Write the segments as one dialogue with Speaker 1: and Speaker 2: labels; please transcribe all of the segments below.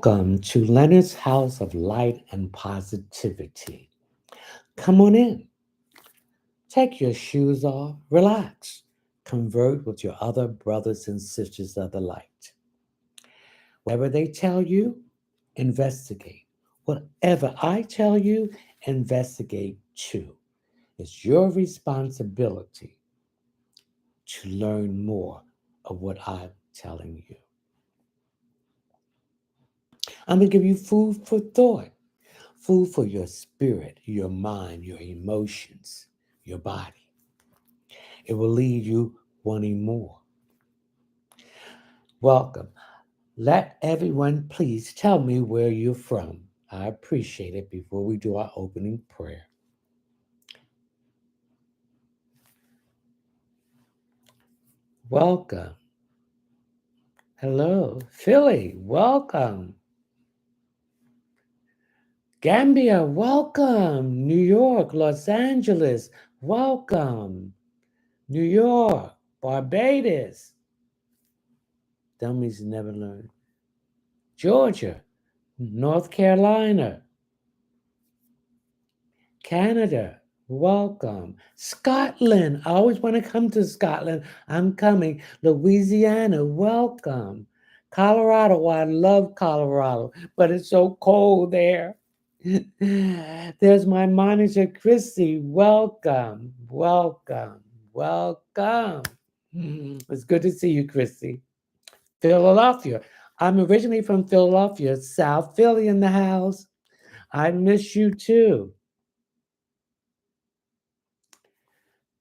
Speaker 1: Welcome to Leonard's House of Light and Positivity. Come on in, take your shoes off, relax, convert with your other brothers and sisters of the light. Whatever they tell you, investigate. Whatever I tell you, investigate too. It's your responsibility to learn more of what I'm telling you. I'm going to give you food for thought. Food for your spirit, your mind, your emotions, your body. It will leave you wanting more. Welcome. Let everyone please tell me where you're from. I appreciate it before we do our opening prayer. Welcome. Hello. Philly, welcome. Gambia, welcome. New York, Los Angeles, welcome. New York, Barbados. Dummies never learn. Georgia, North Carolina, Canada, welcome. Scotland, I always want to come to Scotland. I'm coming. Louisiana, welcome. Colorado, I love Colorado, but it's so cold there. There's my manager, Christy. Welcome, welcome, welcome. It's good to see you, Christy. Philadelphia. I'm originally from Philadelphia, South Philly in the house. I miss you too.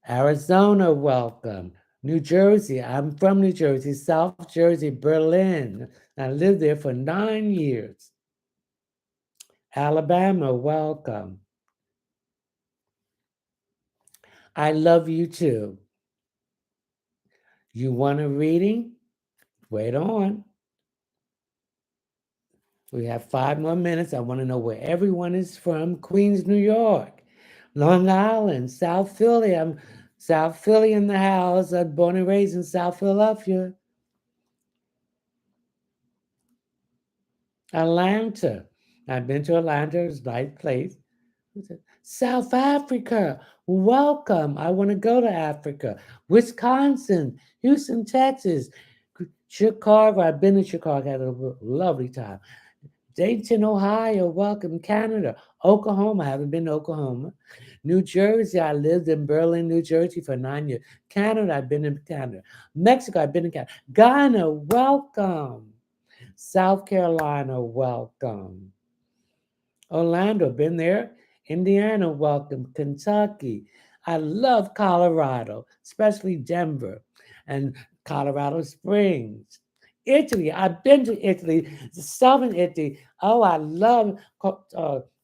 Speaker 1: Arizona, welcome. New Jersey, I'm from New Jersey, South Jersey, Berlin. I lived there for 9 years. Alabama, welcome. I love you too. You want a reading? Wait on. We have 5 more minutes. I want to know where everyone is from. Queens, New York, Long Island, South Philly. I'm South Philly in the house. I'm born and raised in South Philadelphia. Atlanta. I've been to Atlanta. It's a nice place. South Africa. Welcome. I want to go to Africa. Wisconsin, Houston, Texas, Chicago. I've been to Chicago. Had a lovely time. Dayton, Ohio, welcome. Canada, Oklahoma, I haven't been to Oklahoma. New Jersey, I lived in Berlin, New Jersey for 9 years. Canada, I've been in Canada. Mexico, I've been in Canada. Ghana, welcome. South Carolina, welcome. Orlando, been there. Indiana, welcome. Kentucky. I love Colorado, especially Denver and Colorado Springs. Italy, I've been to Italy, southern Italy. Oh, I love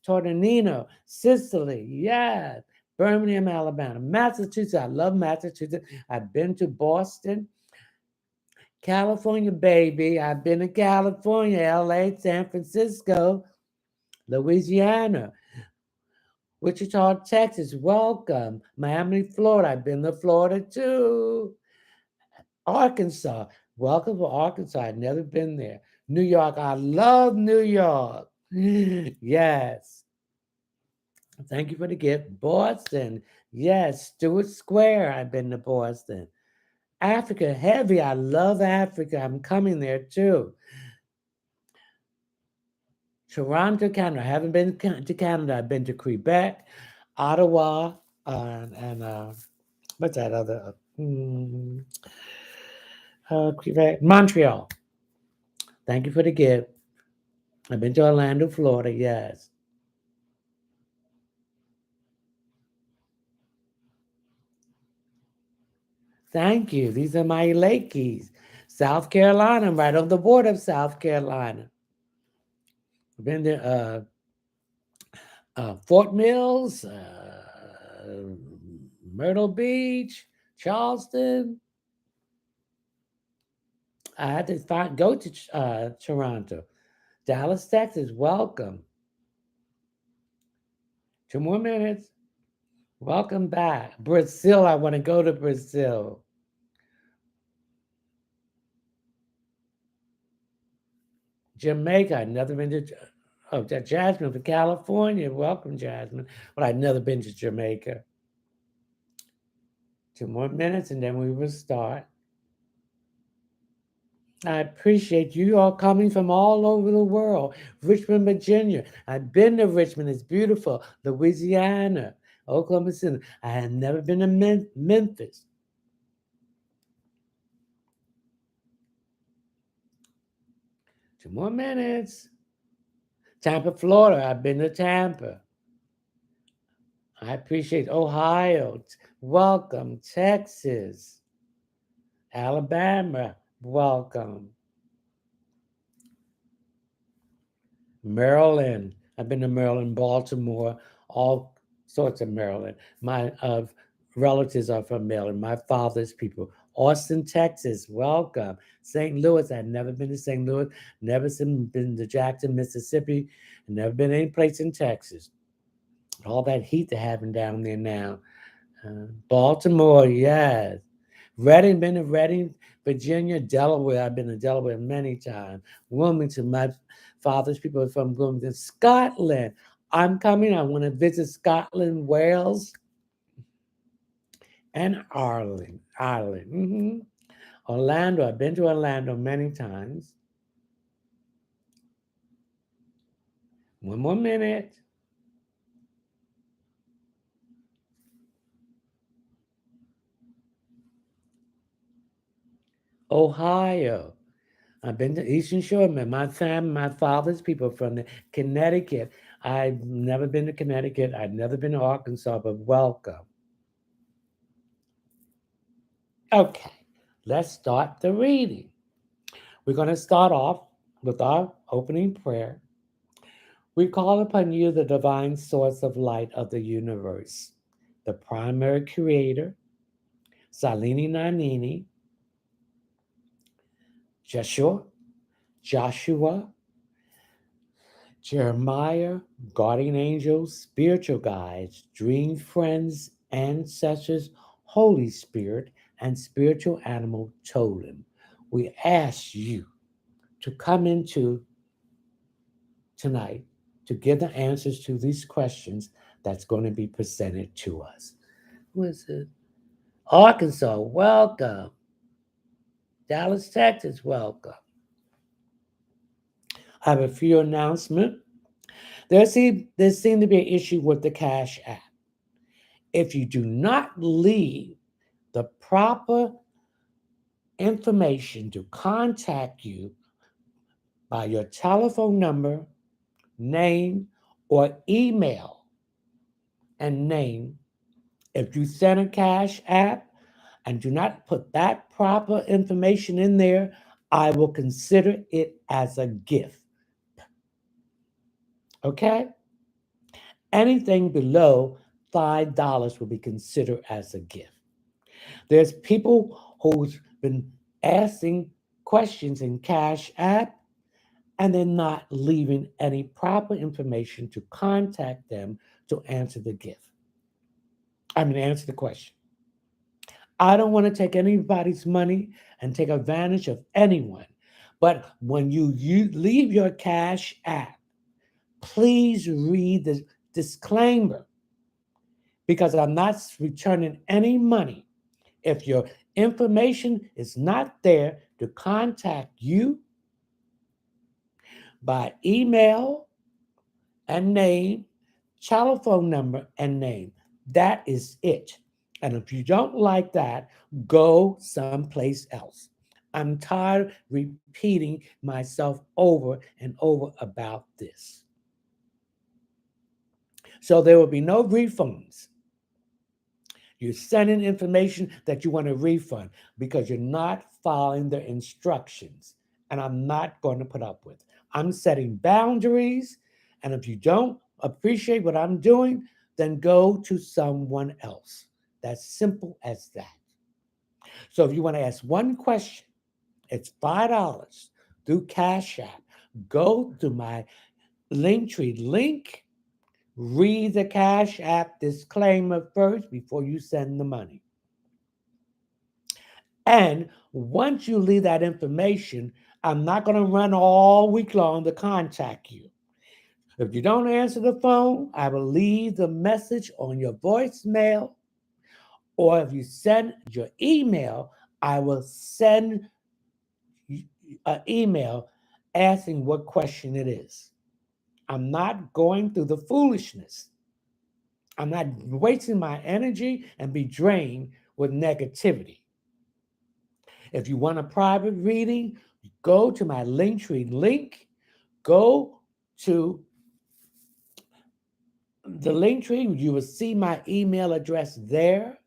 Speaker 1: Tornino, Sicily, yeah. Birmingham, Alabama. Massachusetts, I love Massachusetts. I've been to Boston, California, baby. I've been to California, LA, San Francisco, Louisiana, Wichita, Texas. Welcome. Miami, Florida. I've been to Florida too. Arkansas. Welcome to Arkansas. I've never been there. New York. I love New York. Yes. Thank you for the gift. Boston. Yes. Stewart Square. I've been to Boston. Africa. Heavy. I love Africa. I'm coming there too. Toronto, Canada. I haven't been to Canada. I've been to Quebec, Ottawa, and what's that other? Quebec, Montreal. Thank you for the gift. I've been to Orlando, Florida. Yes. Thank you. These are my Lakeys. South Carolina, I'm right on the border of South Carolina. I've been to Fort Mills, Myrtle Beach, Charleston. I had to go to Toronto. Dallas, Texas, welcome. 2 more minutes. Welcome back. Brazil, I want to go to Brazil. Jamaica. I'd never been to. Oh, Jasmine from California. Welcome, Jasmine. But I'd never been to Jamaica. 2 more minutes and then we will start. I appreciate you all coming from all over the world. Richmond, Virginia. I've been to Richmond. It's beautiful. Louisiana, Oklahoma City. I had never been to Memphis. 2 more minutes. Tampa, Florida. I've been to Tampa. I appreciate Ohio. Welcome. Texas. Alabama. Welcome. Maryland. I've been to Maryland, Baltimore, all sorts of Maryland. My relatives are from Maryland. My father's people. Austin, Texas. Welcome. St. Louis. I've never been to St. Louis. Never been to Jackson, Mississippi. Never been any place in Texas. All that heat they're having down there now. Baltimore, yes. Reading, been to Reading, Virginia, Delaware. I've been to Delaware many times. Wilmington, my father's people are from Wilmington. Scotland, I'm coming. I want to visit Scotland, Wales, and Ireland. Orlando, I've been to Orlando many times. 1 more minute. Ohio. I've been to Eastern Shore. My family, my father's people from the Connecticut. I've never been to Connecticut. I've never been to Arkansas, but welcome. Okay, let's start the reading. We're going to start off with our opening prayer. We call upon you, the divine source of light of the universe, the primary creator, Salini Nanini, Joshua, Jeremiah, guardian angels, spiritual guides, dream friends, ancestors, Holy Spirit, and spiritual animal totem. We ask you to come into tonight to give the answers to these questions that's going to be presented to us. Who is it? Arkansas, welcome. Dallas, Texas, welcome. I have a few announcements. There seemed to be an issue with the Cash App. If you do not leave the proper information to contact you by your telephone number, name, or email and name, if you send a Cash App and do not put that proper information in there, I will consider it as a gift. Okay? Anything below $5 will be considered as a gift. There's people who's been asking questions in Cash App and they're not leaving any proper information to contact them to answer the gift. Answer the question. I don't want to take anybody's money and take advantage of anyone. But when you leave your Cash App, please read the disclaimer because I'm not returning any money. If your information is not there to contact you by email and name, telephone number and name, that is it. And if you don't like that, go someplace else. I'm tired repeating myself over and over about this. So there will be no refunds. You're sending information that you want to refund because you're not following the instructions. And I'm not going to put up with it. I'm setting boundaries. And if you don't appreciate what I'm doing, then go to someone else. That's simple as that. So if you want to ask one question, it's $5 through Cash App. Go to my Linktree link. Read the Cash App disclaimer first before you send the money. And once you leave that information, I'm not going to run all week long to contact you. If you don't answer the phone, I will leave the message on your voicemail. Or if you send your email, I will send an email asking what question it is. I'm not going through the foolishness. I'm not wasting my energy and be drained with negativity. If you want a private reading, go to my Linktree link. Go to the Linktree. You will see my email address there.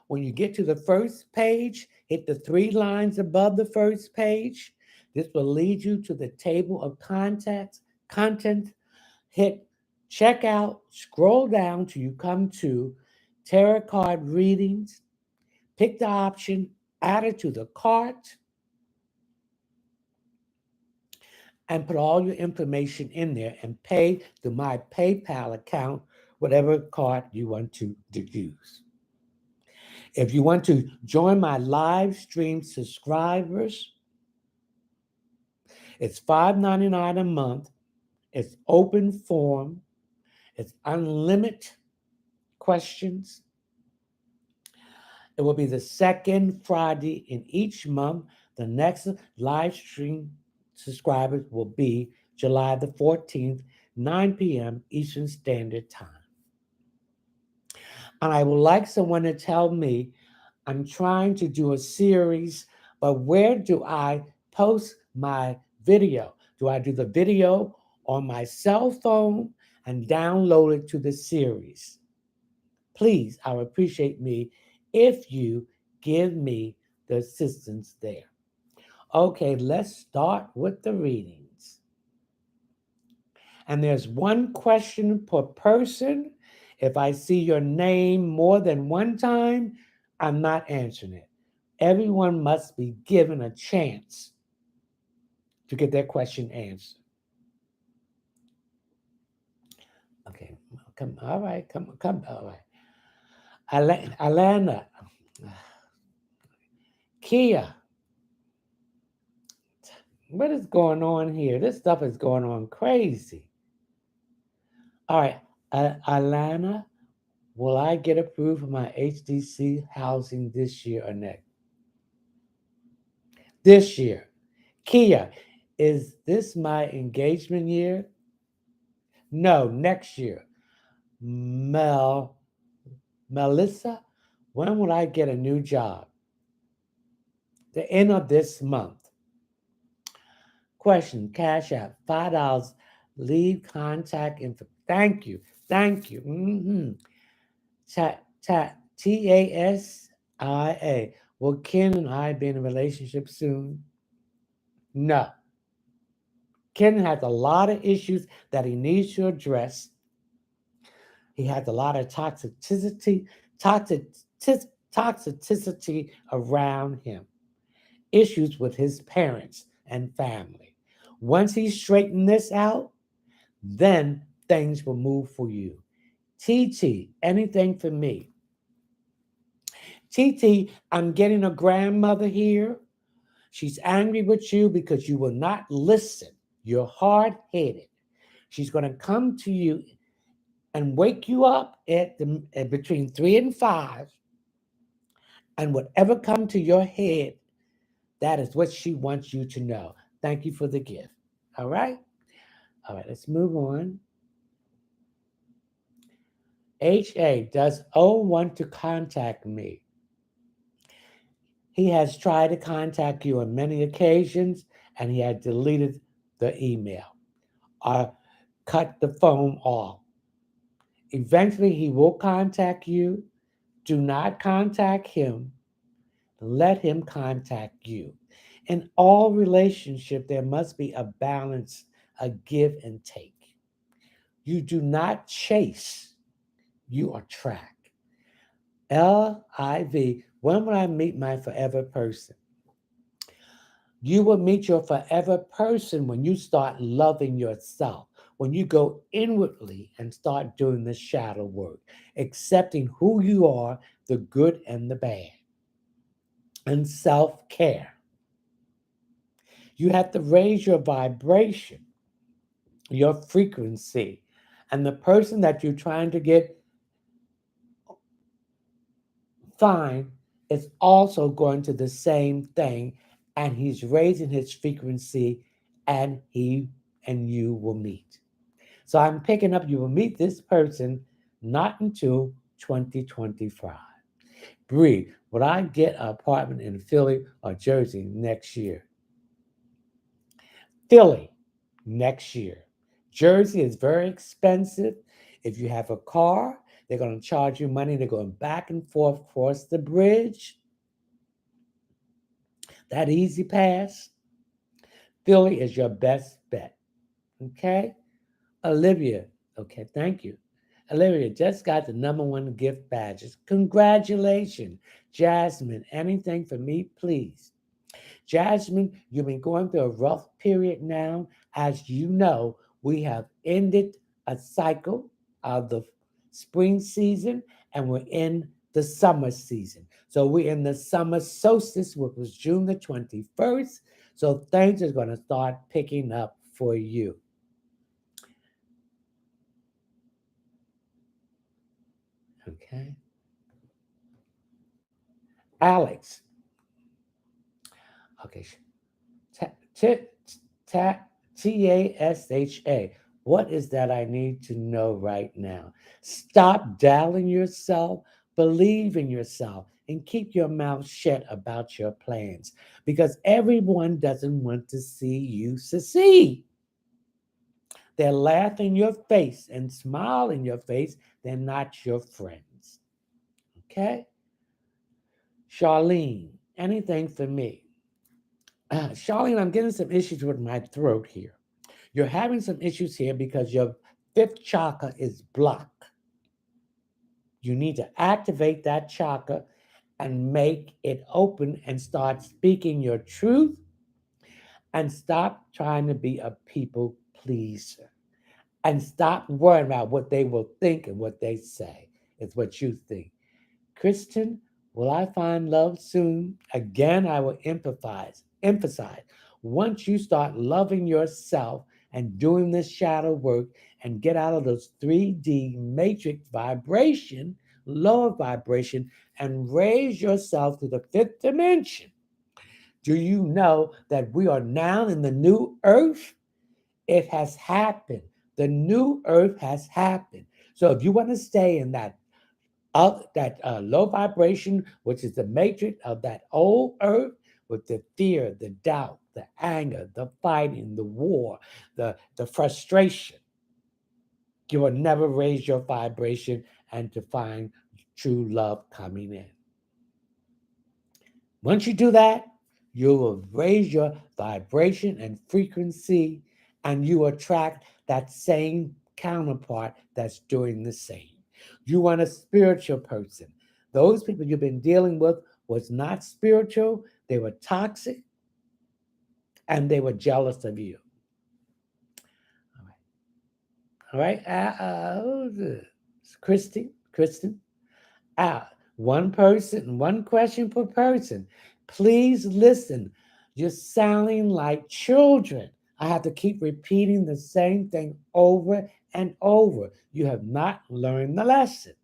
Speaker 1: When you get to the first page, hit the 3 lines above the first page. This will lead you to the table of contacts, content. Hit checkout, scroll down till you come to tarot card readings. Pick the option, add it to the cart, and put all your information in there and pay to my PayPal account, whatever card you want to use. If you want to join my live stream subscribers, it's $5.99 a month. It's open form. It's unlimited questions. It will be the second Friday in each month. The next live stream subscribers will be July the 14th, 9 p.m. Eastern Standard Time. And I would like someone to tell me, I'm trying to do a series, but where do I post my video? Do I do the video on my cell phone and download it to the series? Please, I would appreciate me if you give me the assistance there. Okay, let's start with the readings. And there's one question per person. If I see your name more than one time, I'm not answering it. Everyone must be given a chance to get their question answered. Okay, come, all right, come, all right. Alana, Kia, what is going on here? This stuff is going on crazy. All right, Alana, will I get approved for my HDC housing this year or next? This year. Kia, is this my engagement year? No, next year. Melissa, when will I get a new job? The end of this month. Question, Cash App, $5. Leave contact info. Thank you. Thank you. TASIA. Will Ken and I be in a relationship soon? No. Ken has a lot of issues that he needs to address. He has a lot of toxicity around him. Issues with his parents and family. Once he straightened this out, then things will move for you. TT, anything for me? TT, I'm getting a grandmother here. She's angry with you because you will not listen. You're hard-headed. She's going to come to you and wake you up at between 3 and 5. And whatever comes to your head, that is what she wants you to know. Thank you for the gift. All right? All right, let's move on. HA, does O want to contact me? He has tried to contact you on many occasions, and he had deleted the email or cut the phone off. Eventually, he will contact you. Do not contact him. Let him contact you. In all relationship, there must be a balance, a give and take. You do not chase, you attract. LIV, when will I meet my forever person? You will meet your forever person when you start loving yourself, when you go inwardly and start doing the shadow work, accepting who you are, the good and the bad, and self-care. You have to raise your vibration, your frequency. And the person that you're trying to get fine is also going to the same thing, and he's raising his frequency, and he and you will meet. So I'm picking up, you will meet this person not until 2025. Bree, would I get an apartment in Philly or Jersey next year? Philly next year. Jersey is very expensive. If you have a car, they're going to charge you money. They're going back and forth across the bridge. That easy pass. Philly is your best bet. Okay? Olivia. Okay, thank you. Olivia just got the #1 gift badges. Congratulations. Jasmine, anything for me, please? Jasmine, you've been going through a rough period now. As you know, we have ended a cycle of the spring season and we're in the summer season. So we're in the summer solstice, which was June the 21st. So things are going to start picking up for you. Okay. Alex. Okay. Ta- ta- TASHA. What is that I need to know right now? Stop doubting yourself, believe in yourself, and keep your mouth shut about your plans because everyone doesn't want to see you succeed. They laugh in your face and smile in your face. They're not your friends. Okay? Charlene, anything for me? Charlene, I'm getting some issues with my throat here. You're having some issues here because your fifth chakra is blocked. You need to activate that chakra and make it open and start speaking your truth and stop trying to be a people pleaser and stop worrying about what they will think and what they say. It's what you think. Kristen, will I find love soon? Again, I will emphasize. Once you start loving yourself and doing this shadow work and get out of those 3D matrix vibration, lower vibration, and raise yourself to the fifth dimension. Do you know that we are now in the new earth? It has happened. The new earth has happened. So if you want to stay in that of that low vibration, which is the matrix of that old earth, with the fear, the doubt, the anger, the fighting, the war, the frustration. You will never raise your vibration and to find true love coming in. Once you do that, you will raise your vibration and frequency, and you attract that same counterpart that's doing the same. You want a spiritual person. Those people you've been dealing with was not spiritual, they were toxic, and they were jealous of you. All right. Who's this? Kristen. One person, one question per person. Please listen. You're sounding like children. I have to keep repeating the same thing over and over. You have not learned the lesson.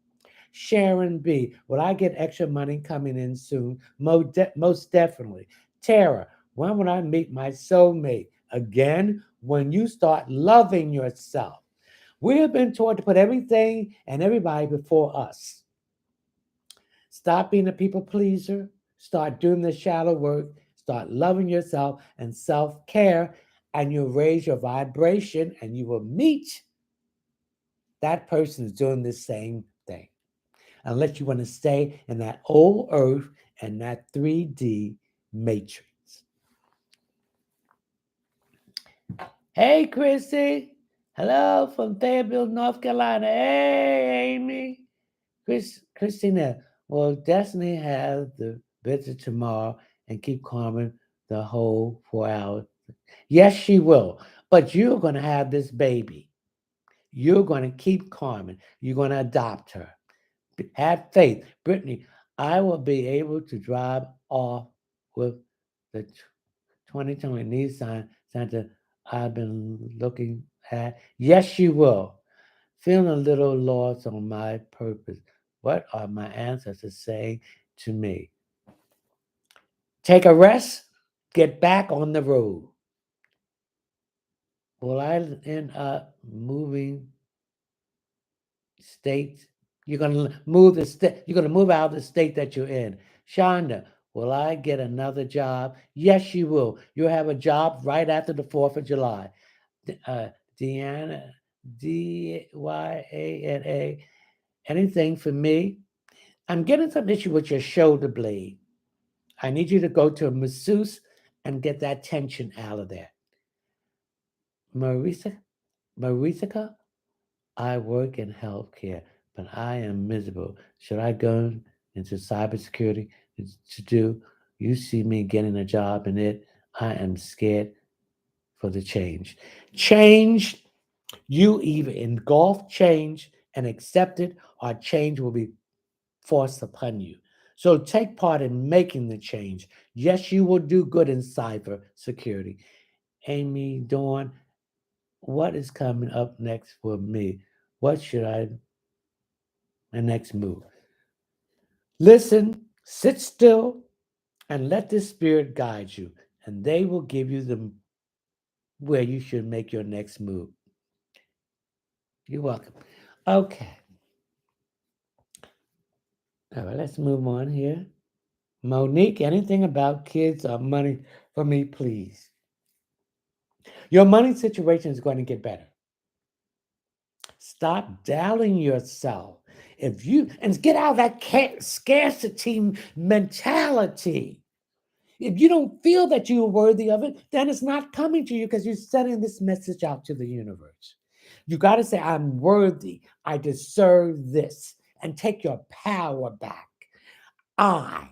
Speaker 1: Sharon B. Will I get extra money coming in soon? Most definitely. Tara, when will I meet my soulmate? Again, when you start loving yourself. We have been taught to put everything and everybody before us. Stop being a people pleaser. Start doing the shadow work. Start loving yourself and self care, and you'll raise your vibration and you will meet that person who's doing the same thing. Unless you want to stay in that old earth and that 3D matrix. Hey, Chrissy. Hello from Fayetteville, North Carolina. Hey, Amy. Christina will definitely have the visit tomorrow and keep Carmen the whole 4 hours. Yes, she will. But you're going to have this baby. You're going to keep Carmen. You're going to adopt her. Have faith. Brittany, I will be able to drive off with the 2020 Nissan Santa I've been looking at. Yes, you will. Feeling a little lost on my purpose. What are my ancestors saying to me? Take a rest, get back on the road. Will I end up moving states? You're gonna move the state. You're gonna move out of the state that you're in. Shonda, will I get another job? Yes, you will. You'll have a job right after the 4th of July. Uh, Deanna, Dyana, anything for me? I'm getting some issue with your shoulder blade. I need you to go to a masseuse and get that tension out of there. Marisa, Marisa, I work in healthcare, but I am miserable. Should I go into cybersecurity to do? You see me getting a job in it. I am scared for the change. Change, you either engulf change and accept it, or change will be forced upon you. So take part in making the change. Yes, you will do good in cyber security. Amy Dawn, what is coming up next for me? What should I my next move? Listen, sit still, and let the spirit guide you, and they will give you the where you should make your next move. You're welcome. Okay. All right, let's move on here. Monique, anything about kids or money for me, please? Your money situation is going to get better. Stop doubting yourself. If you and get out of that scarcity mentality. If you don't feel that you're worthy of it, then it's not coming to you because you're sending this message out to the universe. You got to say, I'm worthy. I deserve this. And take your power back. I,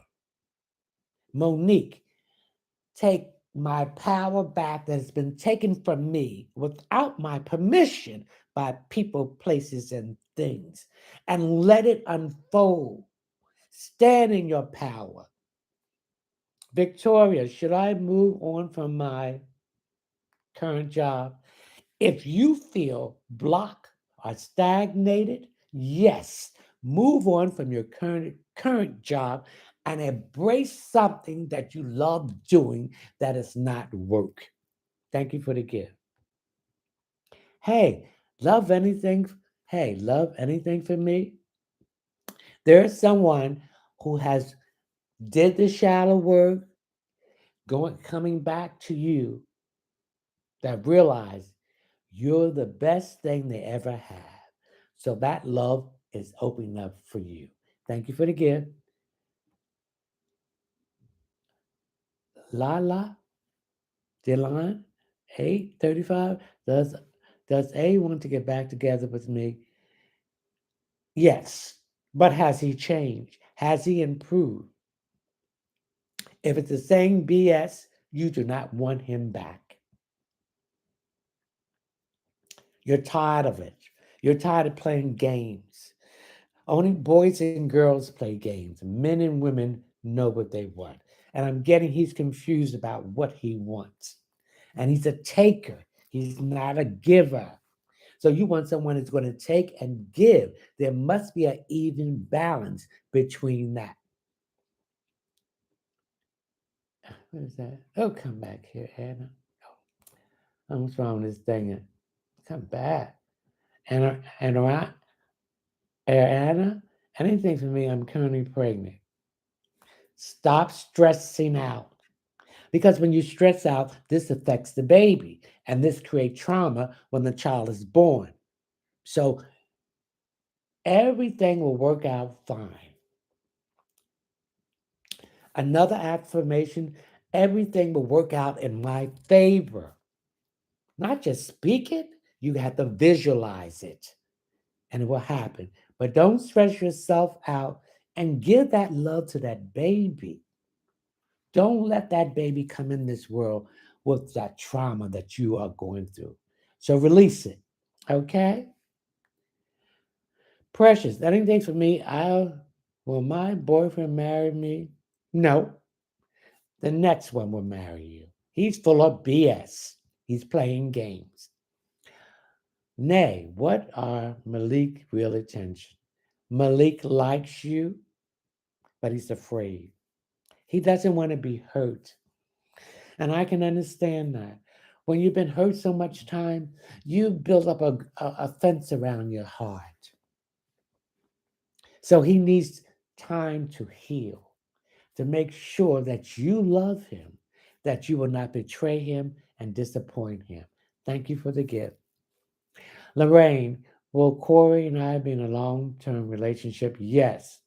Speaker 1: Monique, take my power back that has been taken from me without my permission by people, places, and things, and let it unfold. Stand in your power. Victoria, should I move on from my current job? If you feel blocked or stagnated, yes, move on from your current job and embrace something that you love doing that is not work. Thank you for the gift. Hey, love anything? Hey, love anything for me? There's someone who has did the shallow work, going coming back to you that realize you're the best thing they ever had. So that love is opening up for you. Thank you for the gift. Lala, Dylan, 8:35. Does A want to get back together with me? Yes. But has he changed? Has he improved? If it's the same BS, you do not want him back. You're tired of it. You're tired of playing games. Only boys and girls play games. Men and women know what they want. And I'm getting he's confused about what he wants. And he's a taker, he's not a giver. So you want someone who's going to take and give. There must be an even balance between that. What is that? Oh, come back here, Anna. Oh, what's wrong with this thing? Come back. Anna, Anna, anything for me, I'm currently pregnant. Stop stressing out. Because when you stress out, this affects the baby, and this creates trauma when the child is born. So everything will work out fine. Another affirmation, everything will work out in my favor. Not just speak it, you have to visualize it, and it will happen. But don't stress yourself out and give that love to that baby. Don't let that baby come in this world with that trauma that you are going through. So release it. Okay? Precious, anything for me? I will my boyfriend marry me? No. The next one will marry you. He's full of BS. He's playing games. Nay, what are Malik real intention? Malik likes you, but he's afraid. He doesn't want to be hurt. And I can understand that. When you've been hurt so much time, you build up a fence around your heart. So he needs time to heal, to make sure that you love him, that you will not betray him and disappoint him. Thank you for the gift. Lorraine, will Corey and I be in a long term relationship? Yes.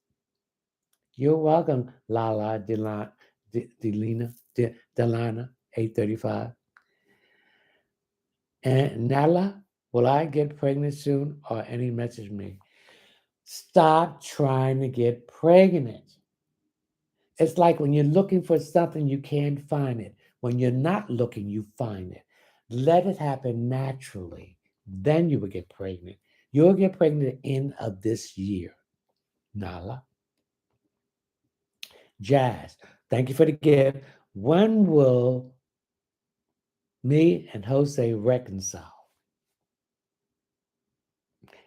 Speaker 1: You're welcome, Lala Delana, 835. And Nala, will I get pregnant soon or any message me? Stop trying to get pregnant. It's like when you're looking for something, you can't find it. When you're not looking, you find it. Let it happen naturally. Then you will get pregnant. You'll get pregnant at the end of this year. Nala. Jazz, thank you for the gift. When will me and Jose reconcile?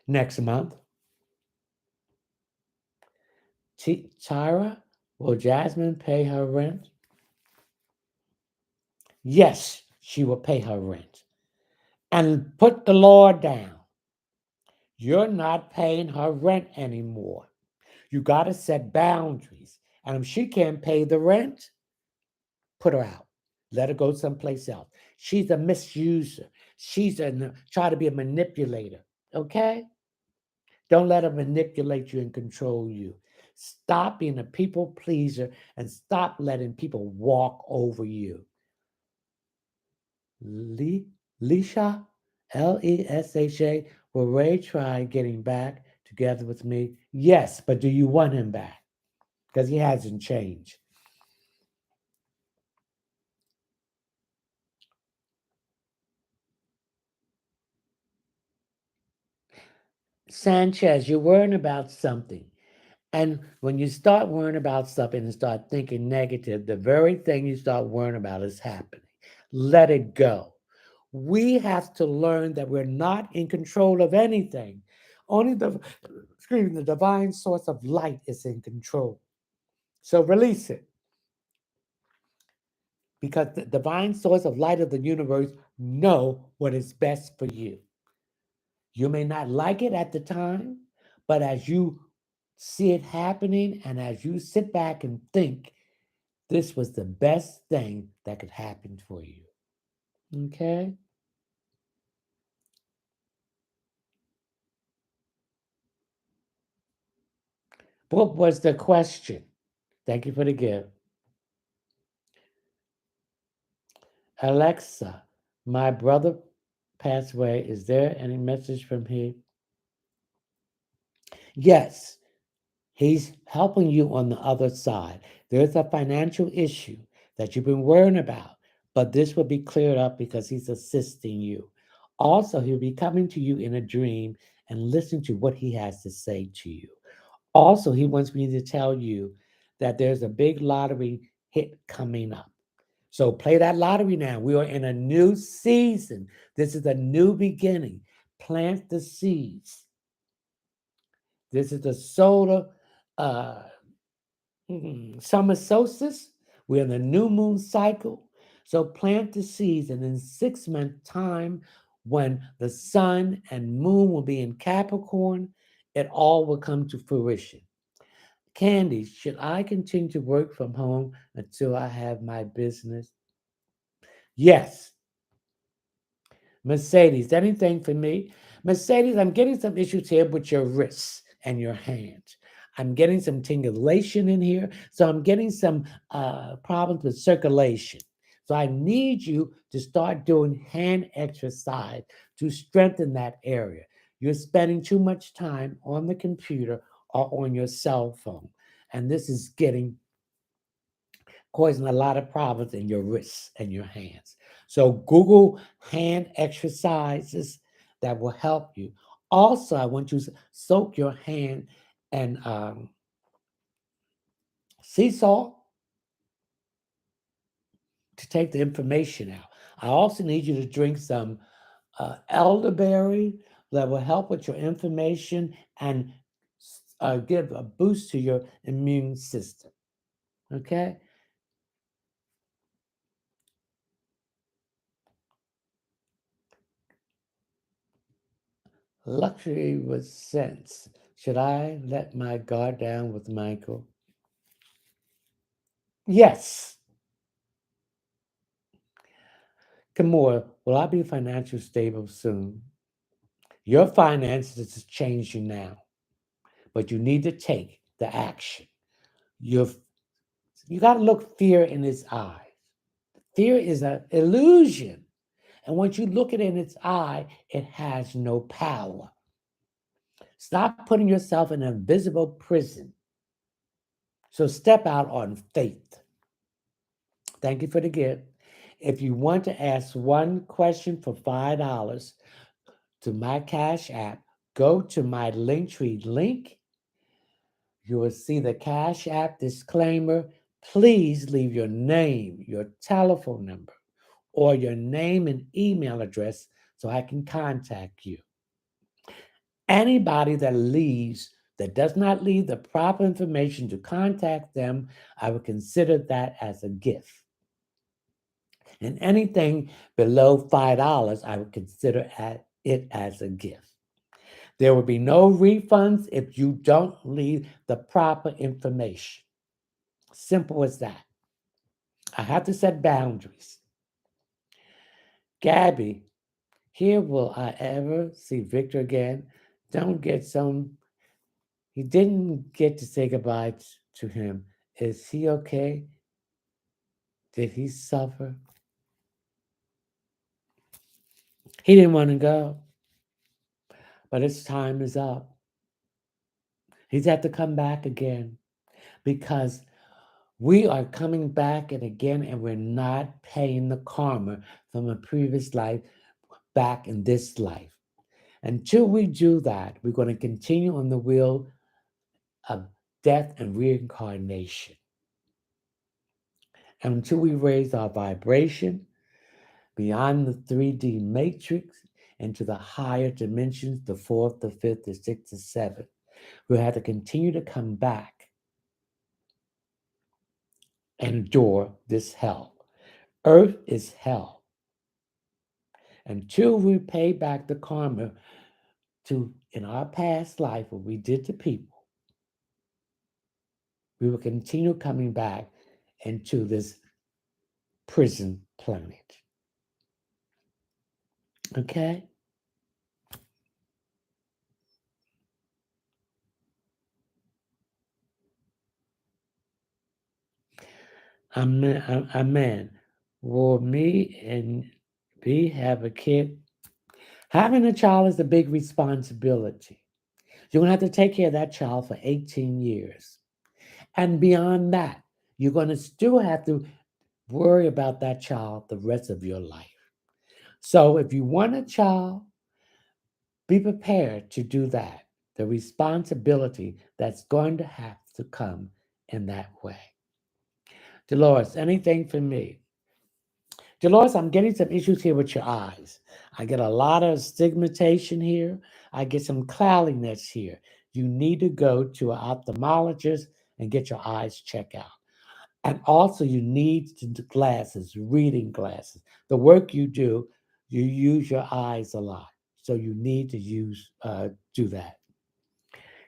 Speaker 1: Next month. Tyra, will Jasmine pay her rent? Yes, she will pay her rent. And put the law down. You're not paying her rent anymore. You got to set boundaries. And if she can't pay the rent, put her out. Let her go someplace else. She's a misuser. She's try to be a manipulator. Okay? Don't let her manipulate you and control you. Stop being a people pleaser and stop letting people walk over you. Lisha, Lesha, will Ray try getting back together with me? Yes, but do you want him back? Because he hasn't changed. Sanchez, you're worrying about something. And when you start worrying about something and start thinking negative, the very thing you start worrying about is happening. Let it go. We have to learn that we're not in control of anything. Only the divine source of light is in control. So release it. Because the divine source of light of the universe know what is best for you. You may not like it at the time, but as you see it happening and as you sit back and think, this was the best thing that could happen for you. Okay? What was the question? Thank you for the gift. Alexa, my brother passed away. Is there any message from him? Yes, he's helping you on the other side. There's a financial issue that you've been worrying about, but this will be cleared up because he's assisting you. Also, he'll be coming to you in a dream and listen to what he has to say to you. Also, he wants me to tell you that there's a big lottery hit coming up. So play that lottery now. We are in a new season. This is a new beginning. Plant the seeds. This is the solar uh, summer solstice. We're in the new moon cycle. So plant the seeds, and in 6 months' time, when the sun and moon will be in Capricorn, it all will come to fruition. Candy, should I continue to work from home until I have my business? Yes. Mercedes, anything for me? Mercedes, I'm getting some issues here with your wrists and your hands. I'm getting some tingulation in here. So I'm getting some problems with circulation. So I need you to start doing hand exercise to strengthen that area. You're spending too much time on the computer or on your cell phone. And this is causing a lot of problems in your wrists and your hands. So Google hand exercises that will help you. Also, I want you to soak your hand in sea salt to take the information out. I also need you to drink some elderberry that will help with your information and give a boost to your immune system. Okay? Luxury with sense. Should I let my guard down with Michael? Yes. Kamora, will I be financially stable soon? Your finances is changing now, but you need to take the action. You're, you got to look fear in its eyes. Fear is an illusion. And once you look it in its eye, it has no power. Stop putting yourself in an invisible prison. So step out on faith. Thank you for the gift. If you want to ask one question for $5 to my Cash App, go to my Linktree link. You will see the Cash App disclaimer. Please leave your name, your telephone number, or your name and email address so I can contact you. Anybody that does not leave the proper information to contact them, I would consider that as a gift. And anything below $5, I would consider it as a gift. There will be no refunds if you don't leave the proper information. Simple as that. I have to set boundaries. Gabby, here will I ever see Victor again? Don't get some. He didn't get to say goodbye to him. Is he okay? Did he suffer? He didn't want to go, but his time is up. He's had to come back again because we are coming back and again, and we're not paying the karma from a previous life back in this life. Until we do that, we're going to continue on the wheel of death and reincarnation. And until we raise our vibration beyond the 3D matrix into the higher dimensions, the fourth, the fifth, the sixth, the seventh, we'll have to continue to come back and endure this hell. Earth is hell. Until we pay back the karma to in our past life what we did to people, we will continue coming back into this prison planet. Okay? Amen. Will me and B have a kid? Having a child is a big responsibility. You're going to have to take care of that child for 18 years. And beyond that, you're going to still have to worry about that child the rest of your life. So if you want a child, be prepared to do that. The responsibility that's going to have to come in that way. Dolores, anything for me? Dolores, I'm getting some issues here with your eyes. I get a lot of stigmatization here. I get some cloudiness here. You need to go to an ophthalmologist and get your eyes checked out. And also, you need glasses, reading glasses. The work you do, you use your eyes a lot. So you need to do that.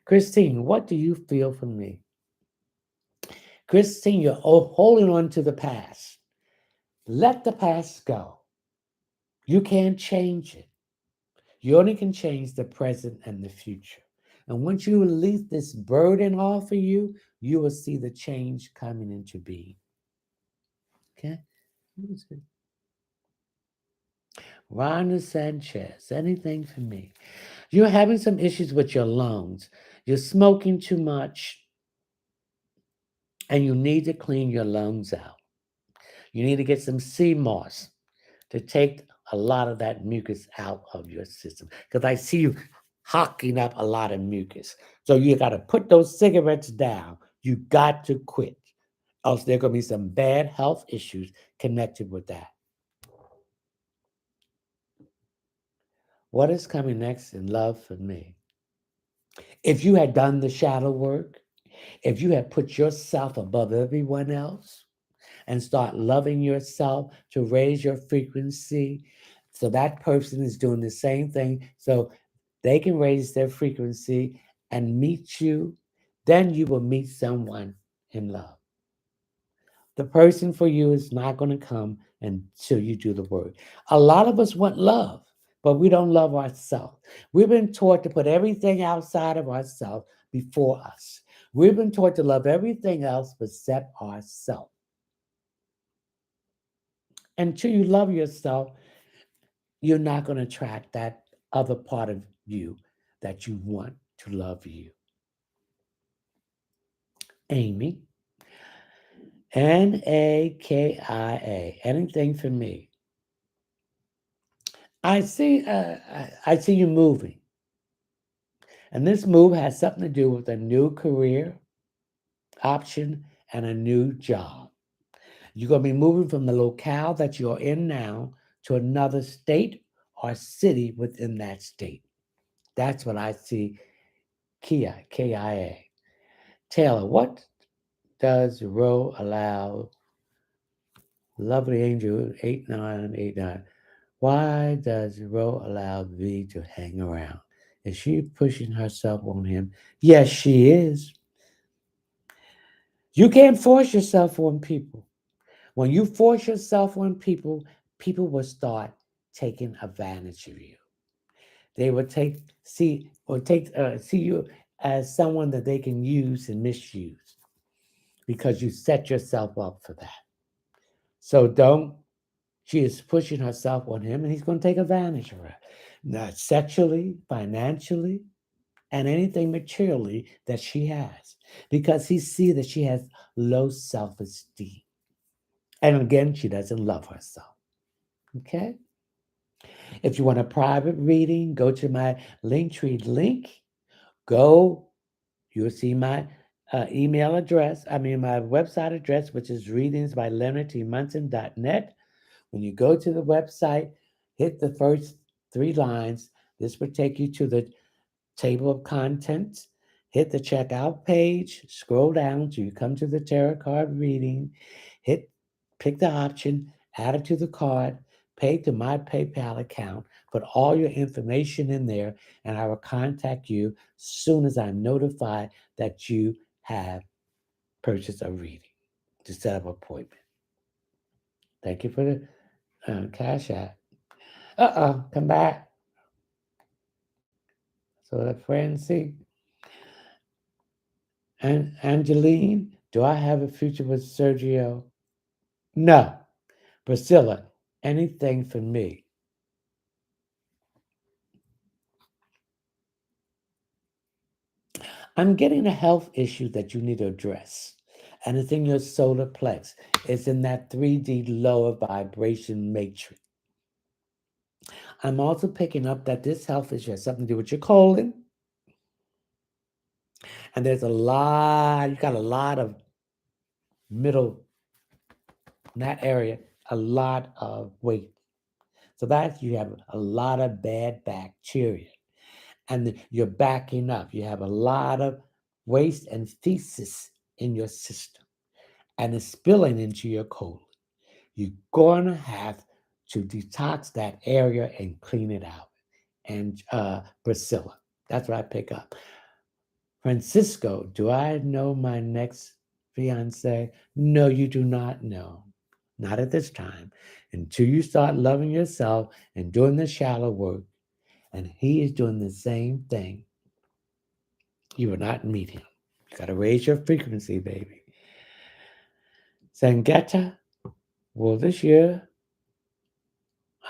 Speaker 1: Christine, what do you feel from me? Christine, you're holding on to the past. Let the past go. You can't change it. You only can change the present and the future. And once you release this burden off of you, you will see the change coming into being. Okay? Rhonda Sanchez, anything for me? You're having some issues with your lungs. You're smoking too much, and you need to clean your lungs out. You need to get some sea moss to take a lot of that mucus out of your system. Because I see you hocking up a lot of mucus. So you got to put those cigarettes down. You got to quit. else there are going to be some bad health issues connected with that. What is coming next in love for me? If you had done the shadow work, if you had put yourself above everyone else and start loving yourself to raise your frequency, so that person is doing the same thing so they can raise their frequency and meet you, then you will meet someone in love. The person for you is not going to come until you do the work. A lot of us want love, but we don't love ourselves. We've been taught to put everything outside of ourselves before us. We've been taught to love everything else except ourselves. Until you love yourself, you're not going to attract that other part of you that you want to love you. Amy, Nakia, anything for me. I see you moving, and this move has something to do with a new career option and a new job. You're going to be moving from the locale that you're in now to another state or city within that state. That's what I see. Kia, Kia. Taylor, what does Roe allow? Lovely Angel 8989. Why does Ro allow V to hang around? Is she pushing herself on him? Yes, she is. You can't force yourself on people. When you force yourself on people, people will start taking advantage of you. They will see you as someone that they can use and misuse because you set yourself up for that. So don't. She is pushing herself on him, and he's going to take advantage of her, not sexually, financially, and anything materially that she has, because he sees that she has low self-esteem. And again, she doesn't love herself. Okay? If you want a private reading, go to my Linktree link. Go, you'll see my email address, my website address, which is readingsbyleonardtmunson.net. When you go to the website, hit the first three lines. This will take you to the table of contents. Hit the checkout page, scroll down till you come to the tarot card reading. Pick the option, add it to the card, pay to my PayPal account, put all your information in there, and I will contact you soon as I'm notified that you have purchased a reading to set up an appointment. Thank you for the Cash App. Come back. So the Francie and Angeline, do I have a future with Sergio? No. Priscilla, anything for me? I'm getting a health issue that you need to address. And it's in your solar plex. It's in that 3D lower vibration matrix. I'm also picking up that this health issue has something to do with your colon. And you got a lot of middle, in that area, a lot of weight. So that you have a lot of bad bacteria. And you're backing up. You have a lot of waste and feces in your system. And it's spilling into your colon. You're going to have to detox that area and clean it out. And Priscilla, that's what I pick up. Francisco, do I know my next fiance? No, you do not know. Not at this time. Until you start loving yourself and doing the shallow work, and he is doing the same thing, you will not meet him. You got to raise your frequency, baby. Sangetta, well, this year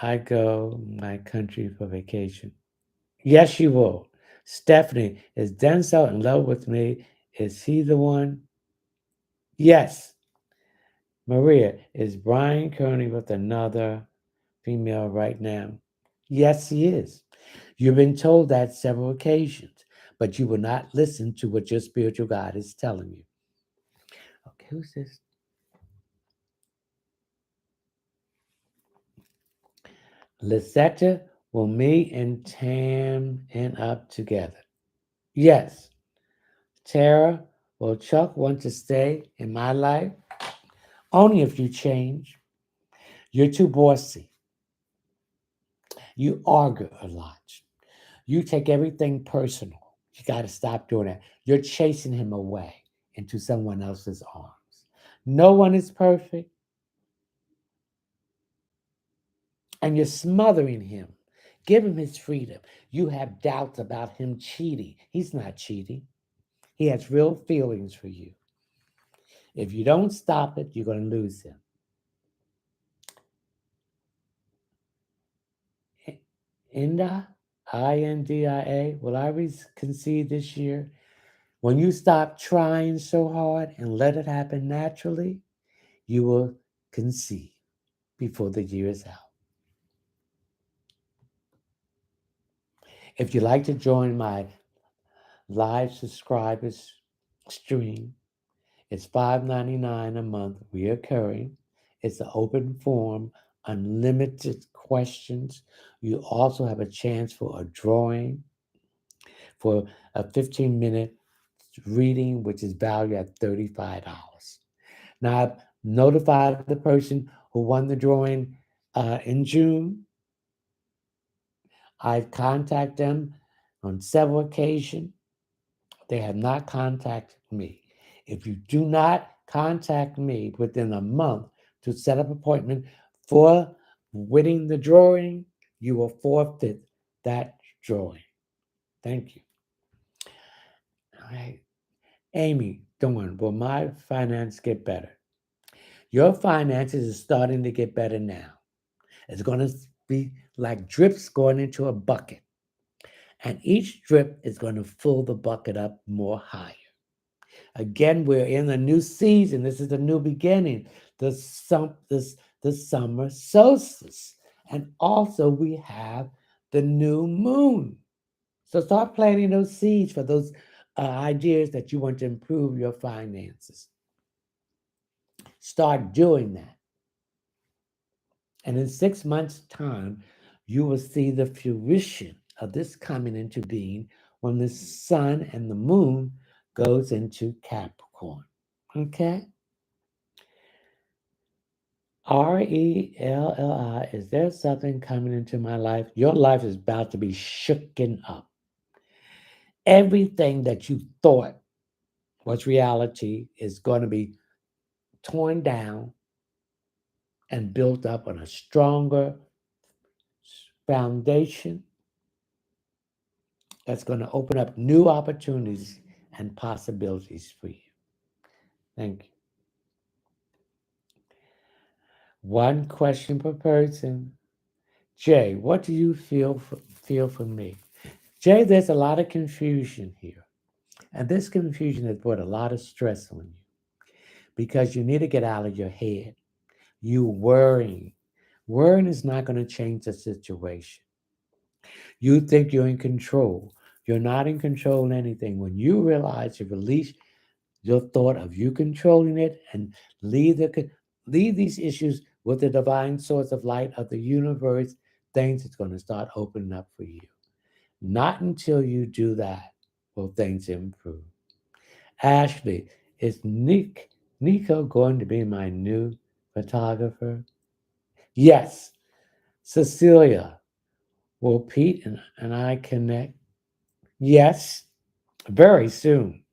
Speaker 1: I go my country for vacation. Yes, you will. Stephanie, is Denzel in love with me? Is he the one? Yes. Maria, is Brian currently with another female right now? Yes, he is. You've been told that several occasions, but you will not listen to what your spiritual guide is telling you. Okay, who's this? Lisetta will me and Tam end up together. Yes, Tara, will Chuck want to stay in my life? Only if you change. You're too bossy. You argue a lot. You take everything personal. You got to stop doing that. You're chasing him away into someone else's arms. No one is perfect, and you're smothering him. Give him his freedom. You have doubts about him cheating. He's not cheating, he has real feelings for you. If you don't stop it, you're going to lose him. Inda, India, will I concede this year? When you stop trying so hard and let it happen naturally, you will concede before the year is out. If you'd like to join my live subscribers stream, it's $5.99 a month, reoccurring. It's an open forum, unlimited questions. You also have a chance for a drawing for a 15-minute reading, which is valued at $35. Now, I've notified the person who won the drawing in June. I've contacted them on several occasions. They have not contacted me. If you do not contact me within a month to set up an appointment for winning the drawing, you will forfeit that drawing. Thank you. All right. Amy, Dawn, will my finance get better? Your finances is starting to get better now. It's going to be like drips going into a bucket. And each drip is going to fill the bucket up more higher. Again, we're in a new season. This is a new beginning. The summer solstice. And also we have the new moon. So start planting those seeds for those ideas that you want to improve your finances. Start doing that. And in 6 months' time, you will see the fruition of this coming into being when the sun and the moon goes into Capricorn. Okay? Relli, is there something coming into my life? Your life is about to be shooken up. Everything that you thought was reality is going to be torn down and built up on a stronger foundation that's going to open up new opportunities and possibilities for you. Thank you. One question per person. Jay, what do you feel for me? Jay, there's a lot of confusion here. And this confusion has brought a lot of stress on you because you need to get out of your head. You worrying. Worrying is not going to change the situation. You think you're in control. You're not in control of anything. When you realize you release your thought of you controlling it and leave these issues with the divine source of light of the universe, things is going to start opening up for you. Not until you do that will things improve. Ashley, is Nico going to be my new photographer? Yes. Cecilia, will Pete and I connect? Yes, very soon.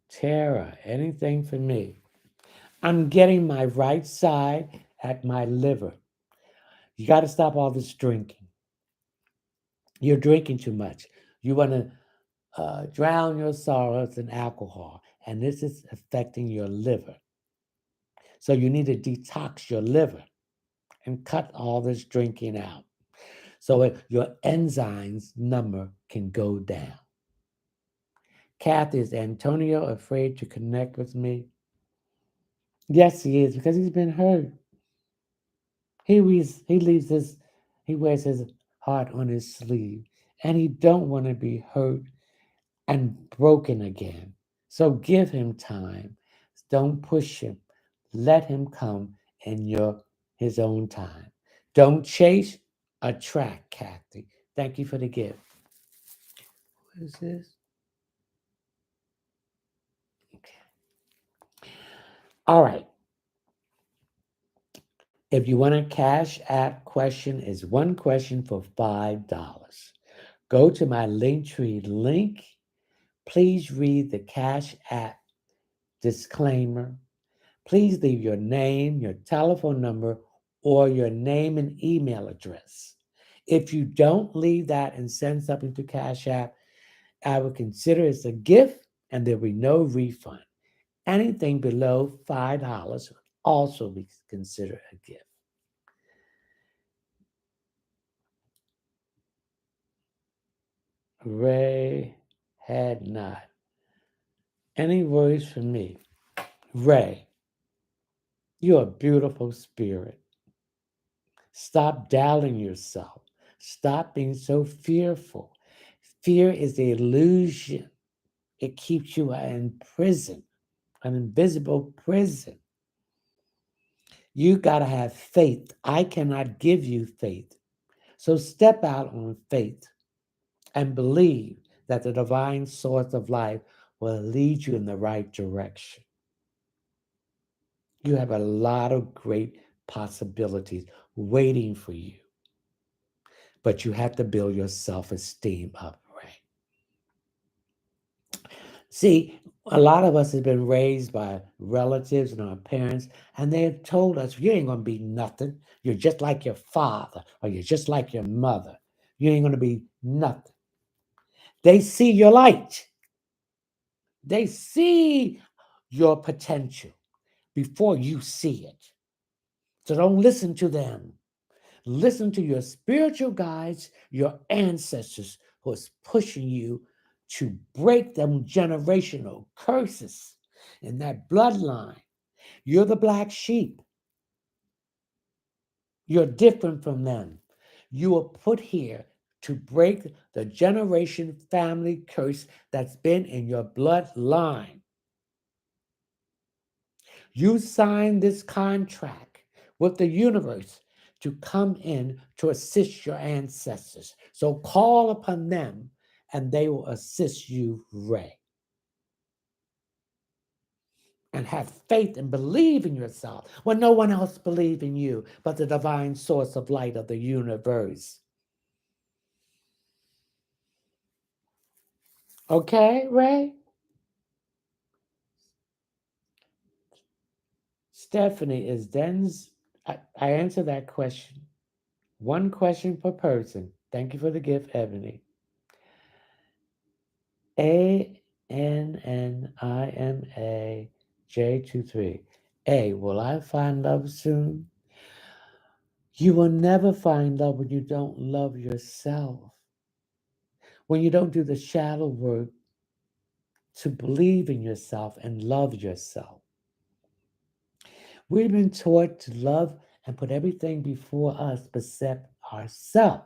Speaker 1: Tara, anything for me? I'm getting my right side at my liver. You got to stop all this drinking. You're drinking too much. You want to drown your sorrows in alcohol, and this is affecting your liver. So you need to detox your liver and cut all this drinking out so your enzymes number can go down. Kathy, is Antonio afraid to connect with me? Yes, he is because he's been hurt. He wears his heart on his sleeve, and he don't want to be hurt and broken again. So give him time. Don't push him. Let him come in his own time. Don't chase, attract, Kathy. Thank you for the gift. What is this? Okay. All right. If you want a Cash App question, is one question for $5. Go to my Linktree link. Please read the Cash App disclaimer. Please leave your name, your telephone number, or your name and email address. If you don't leave that and send something to Cash App, I would consider it a gift and there will be no refund. Anything below $5 would also be considered a gift. Ray had not. Any words for me? Ray, you're a beautiful spirit. Stop doubting yourself. Stop being so fearful. Fear is the illusion. It keeps you in prison, an invisible prison. You got to have faith. I cannot give you faith. So step out on faith and believe that the divine source of life will lead you in the right direction. You have a lot of great possibilities waiting for you, but you have to build your self-esteem up, right? See, a lot of us have been raised by relatives and our parents, and they have told us, you ain't going to be nothing. You're just like your father, or you're just like your mother. You ain't going to be nothing. They see your light. They see your potential before you see it. So don't listen to them. Listen to your spiritual guides, your ancestors who is pushing you to break them generational curses in that bloodline. You're the black sheep. You're different from them. You were put here to break the generation family curse that's been in your bloodline. You signed this contract with the universe to come in to assist your ancestors. So call upon them and they will assist you, Ray. And have faith and believe in yourself when no one else believes in you but the divine source of light of the universe. Okay, Ray? Stephanie, is Den's. I answer that question. One question per person. Thank you for the gift, Ebony. ANNIMA J23. Will I find love soon? You will never find love when you don't love yourself. When you don't do the shadow work to believe in yourself and love yourself. We've been taught to love and put everything before us except ourselves.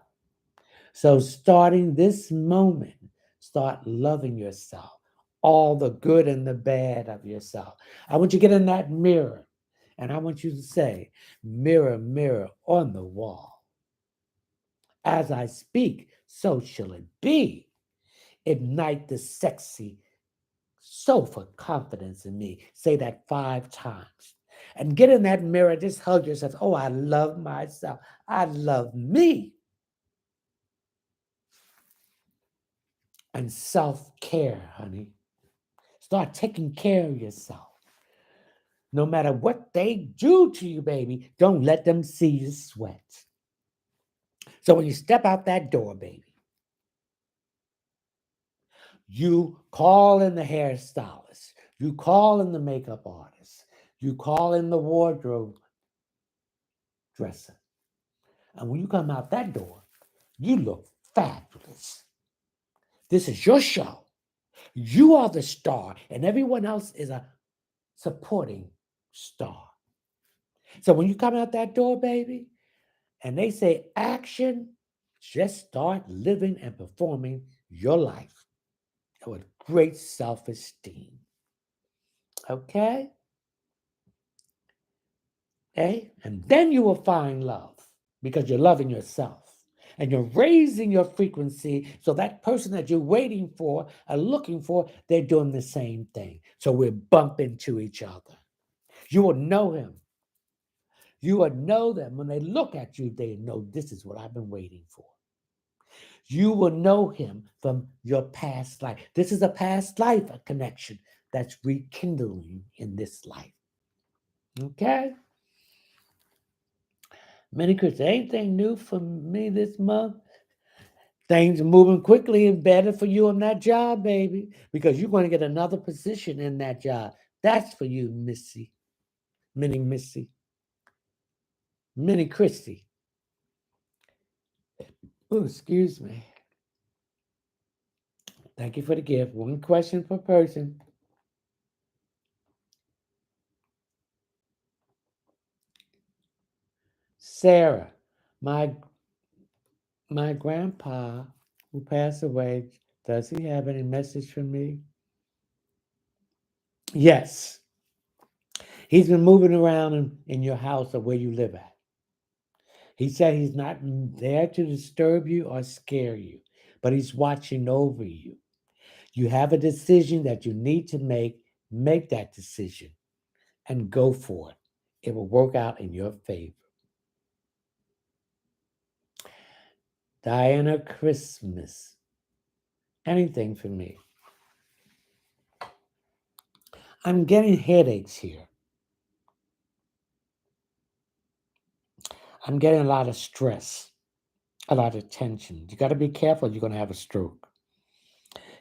Speaker 1: So starting this moment, start loving yourself, all the good and the bad of yourself. I want you to get in that mirror and I want you to say, mirror, mirror on the wall. As I speak, so shall it be. Ignite the sexy soul for confidence in me. Say that 5 times. And get in that mirror, just hug yourself. Oh, I love myself. I love me. And self-care, honey. Start taking care of yourself. No matter what they do to you, baby, don't let them see you sweat. So when you step out that door, baby, you call in the hairstylist, you call in the makeup artist, you call in the wardrobe dresser. And when you come out that door, you look fabulous. This is your show. You are the star, and everyone else is a supporting star. So when you come out that door, baby, and they say action, just start living and performing your life with great self-esteem. Okay? Okay? And then you will find love because you're loving yourself. And you're raising your frequency so that person that you're waiting for or looking for, they're doing the same thing. So we bump into each other. You will know him. You will know them. When they look at you, they know this is what I've been waiting for. You will know him from your past life. This is a past life connection that's rekindling in this life. Okay? Many Christians, anything new for me this month? Things are moving quickly and better for you on that job, baby, because you're going to get another position in that job. That's for you, Missy. Missy. Minnie Christie. Oh, excuse me. Thank you for the gift. One question per person. Sarah, my my grandpa who passed away, does he have any message for me? Yes. He's been moving around in your house or where you live at. He said he's not there to disturb you or scare you, but he's watching over you. You have a decision that you need to make. Make that decision and go for it. It will work out in your favor. Diana Christmas. Anything for me. I'm getting headaches here. I'm getting a lot of stress, a lot of tension. You got to be careful. You're going to have a stroke.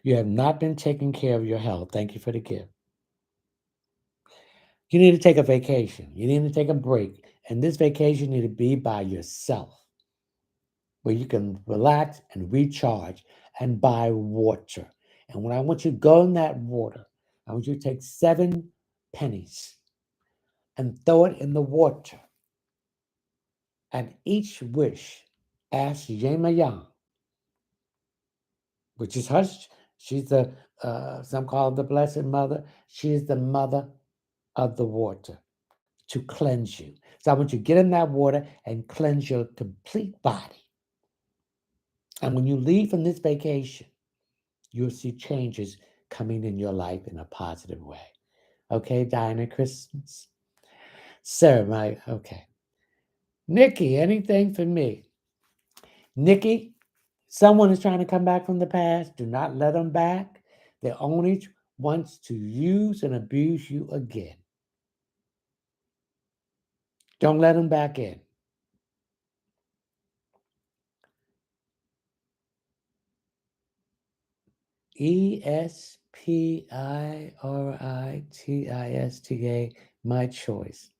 Speaker 1: You have not been taking care of your health. Thank you for the gift. You need to take a vacation. You need to take a break. And this vacation need to be by yourself, where you can relax and recharge and buy water. And when I want you to go in that water, I want you to take 7 pennies and throw it in the water. And each wish ask Yema Yang, which is her. She's the some call her the Blessed Mother. She is the mother of the water to cleanse you. So I want you to get in that water and cleanse your complete body. And when you leave from this vacation, you'll see changes coming in your life in a positive way. Okay, Diana Christmas? Sir, okay. Nikki, anything for me? Nikki, someone is trying to come back from the past. Do not let them back. They only wants to use and abuse you again. Don't let them back in. ESPIRITISTA, my choice.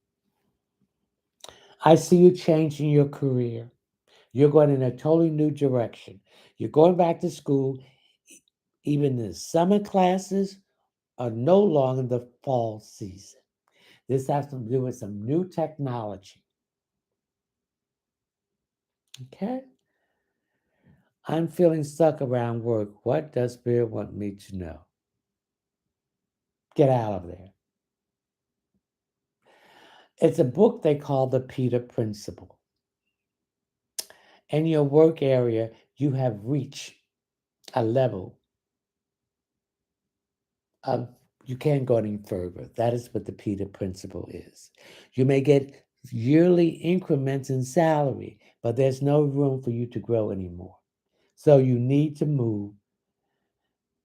Speaker 1: I see you changing your career. You're going in a totally new direction. You're going back to school. Even the summer classes are no longer the fall season. This has to do with some new technology. Okay? I'm feeling stuck around work. What does Spirit want me to know? Get out of there. It's a book they call the Peter Principle. In your work area, you have reached a level of you can't go any further. That is what the Peter Principle is. You may get yearly increments in salary, but there's no room for you to grow anymore. So you need to move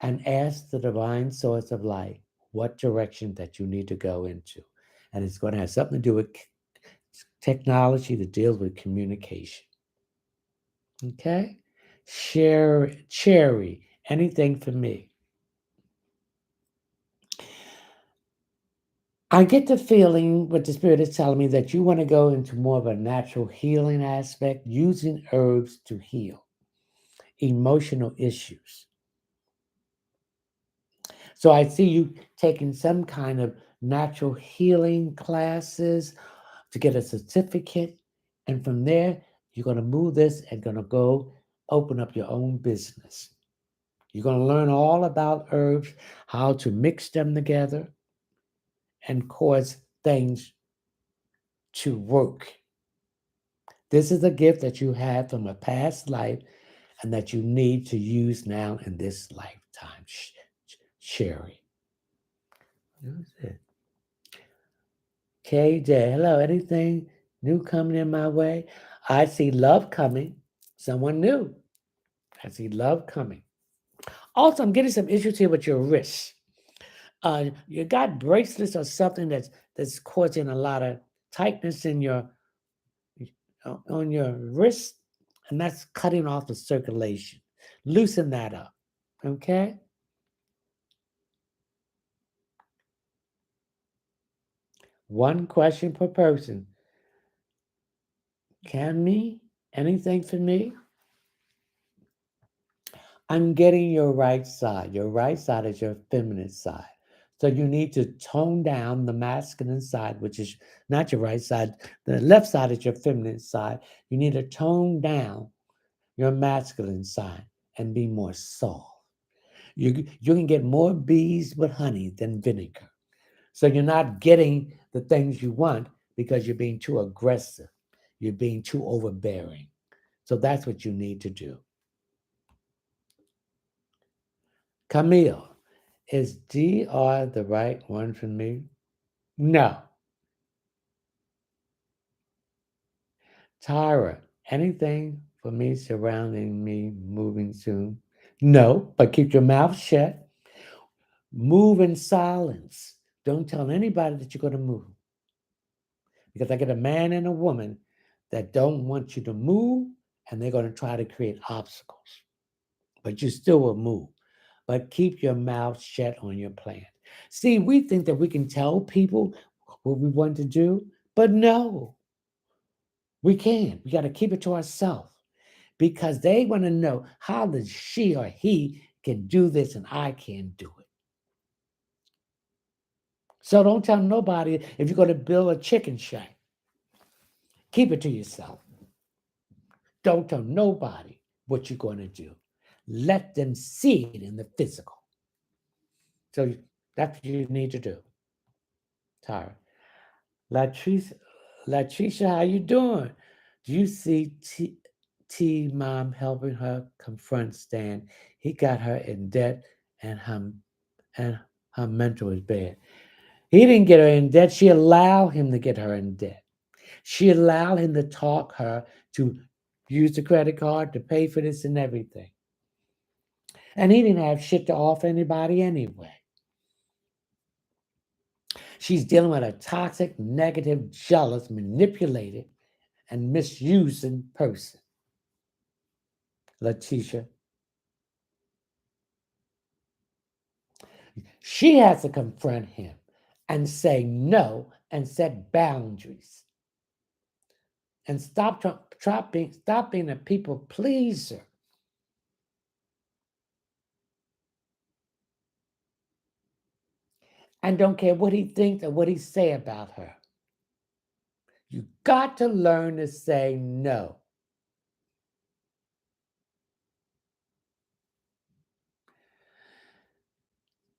Speaker 1: and ask the divine source of life what direction that you need to go into. And it's going to have something to do with technology that deals with communication. Okay? Cherry, anything for me. I get the feeling what the spirit is telling me that you want to go into more of a natural healing aspect, using herbs to heal emotional issues. So I see you taking some kind of natural healing classes to get a certificate. And from there, you're going to move this and going to go open up your own business. You're going to learn all about herbs, how to mix them together and cause things to work. This is a gift that you had from a past life and that you need to use now in this lifetime, Sherry. That's it. KJ, hello. Anything new coming in my way? I see love coming. Someone new. I see love coming. Also, I'm getting some issues here with your wrists. You got bracelets or something that's causing a lot of tightness in your on your wrist, and that's cutting off the circulation. Loosen that up, okay? One question per person. Can me? Anything for me? I'm getting your right side. Your right side is your feminine side. So you need to tone down the masculine side, which is not your right side. The left side is your feminine side. You need to tone down your masculine side and be more soft. You can get more bees with honey than vinegar. So you're not getting the things you want because you're being too aggressive. You're being too overbearing. So that's what you need to do. Camille, is DR the right one for me? No. Tyra, anything for me surrounding me moving soon? No, but keep your mouth shut. Move in silence. Don't tell anybody that you're going to move. Because I get a man and a woman that don't want you to move and they're going to try to create obstacles. But you still will move. But keep your mouth shut on your plan. See, we think that we can tell people what we want to do, but no, we can't. We got to keep it to ourselves because they want to know how does she or he can do this and I can't do it. So don't tell nobody if you're going to build a chicken shack. Keep it to yourself. Don't tell nobody what you're going to do. Let them see it in the physical. So that's what you need to do. Tara. Latrice, Latricia, how you doing? Do you see T Mom helping her confront Stan? He got her in debt and her mental is bad. He didn't get her in debt. She allowed him to get her in debt. She allowed him to talk her to use the credit card to pay for this and everything. And he didn't have shit to offer anybody anyway. She's dealing with a toxic, negative, jealous, manipulated, and misusing person. Letitia. She has to confront him and say no and set boundaries. And stop being a people pleaser. And don't care what he thinks or what he say about her. You got to learn to say no.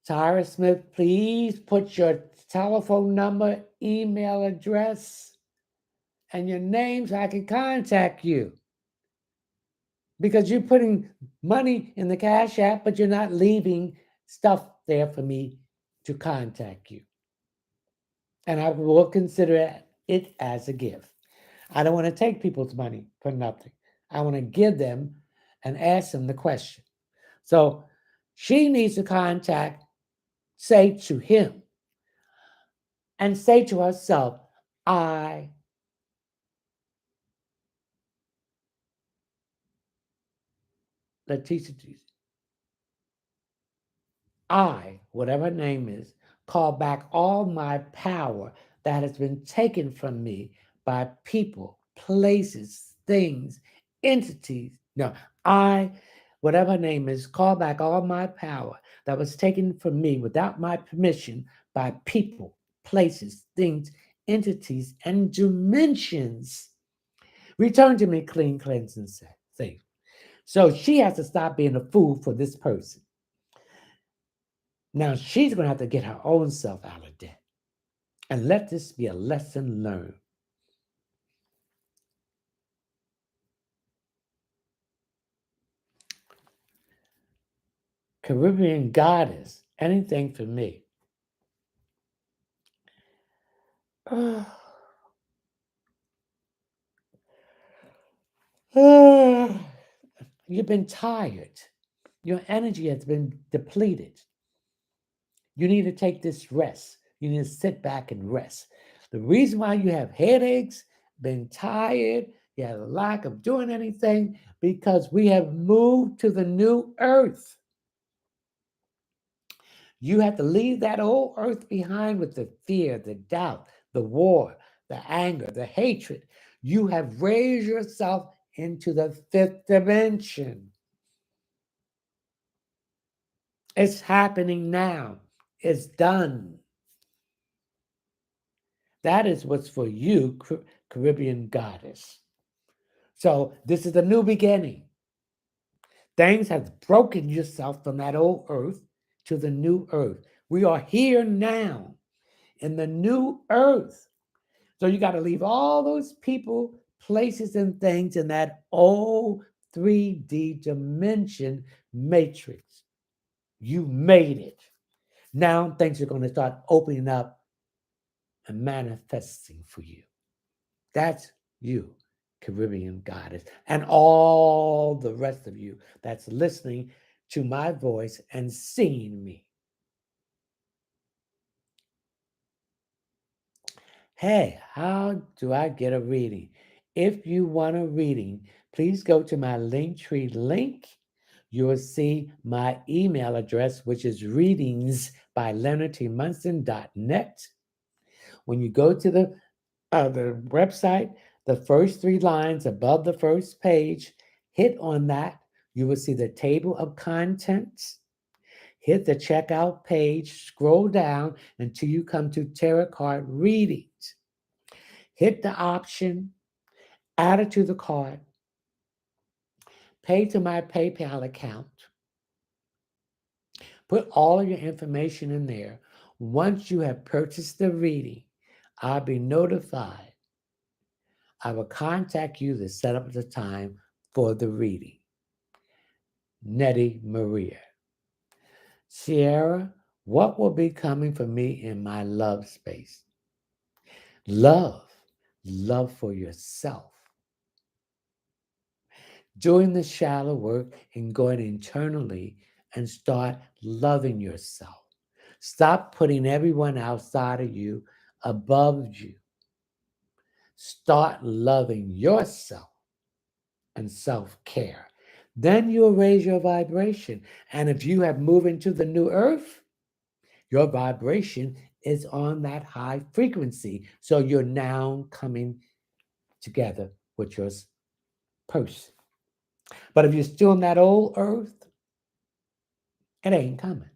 Speaker 1: Tyra Smith, please put your telephone number, email address, and your name so I can contact you. Because you're putting money in the Cash App, but you're not leaving stuff there for me to contact you. And I will consider it as a gift. I don't want to take people's money for nothing. I want to give them and ask them the question. So she needs to say to him, and say to herself, I Letitia, whatever her name is, call back all my power that has been taken from me by people, places, things, entities. No, whatever her name is, call back all my power that was taken from me without my permission by people, places, things, entities, and dimensions. Return to me clean, cleansed, and safe. So she has to stop being a fool for this person. Now she's going to have to get her own self out of debt and let this be a lesson learned. Caribbean goddess, anything for me. You've been tired. Your energy has been depleted. You need to take this rest. You need to sit back and rest. The reason why you have headaches, been tired, you have a lack of doing anything, because we have moved to the new earth. You have to leave that old earth behind with the fear, the doubt, the war, the anger, the hatred. You have raised yourself into the fifth dimension. It's happening now. It's done. That is what's for you, Caribbean goddess. So this is a new beginning. Things have broken yourself from that old earth to the new earth. We are here now in the new earth. So you got to leave all those people, places, and things in that old 3D dimension matrix. You made it. Now things are going to start opening up and manifesting for you. That's you, Caribbean goddess, and all the rest of you that's listening to my voice and seeing me. Hey, how do I get a reading? If you want a reading, please go to my Linktree link. You will see my email address, which is readingsbyleonardtmunson.net. When you go to the website, the first three lines above the first page, hit on that. You will see the table of contents. Hit the checkout page, scroll down until you come to tarot card readings. Hit the option, add it to the card, pay to my PayPal account, put all of your information in there. Once you have purchased the reading, I'll be notified. I will contact you to set up the time for the reading. Nettie Maria. Sierra, what will be coming for me in my love space? Love for yourself. Doing the shallow work and going internally and start loving yourself. Stop putting everyone outside of you above you. Start loving yourself and self-care. Then you'll raise your vibration. And if you have moved into the new earth, your vibration is on that high frequency. So you're now coming together with your person. But if you're still in that old earth, it ain't coming,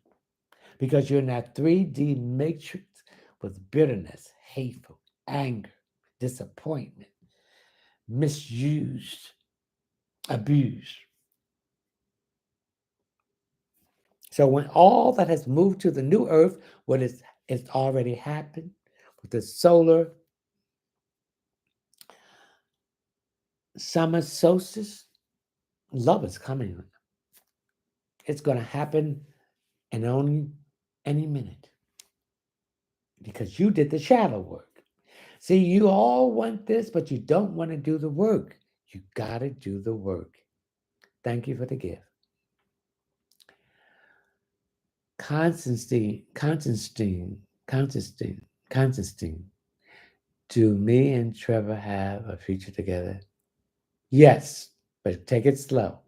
Speaker 1: because you're in that 3D matrix with bitterness, hateful, anger, disappointment, misused, abused. So when all that has moved to the new earth, what is it's already happened with the solar summer solstice, love is coming. It's going to happen in only any minute, because you did the shadow work. See, you all want this, but you don't want to do the work. You got to do the work. Thank you for the gift. Constantine. Do me and Trevor have a future together? Yes, but take it slow.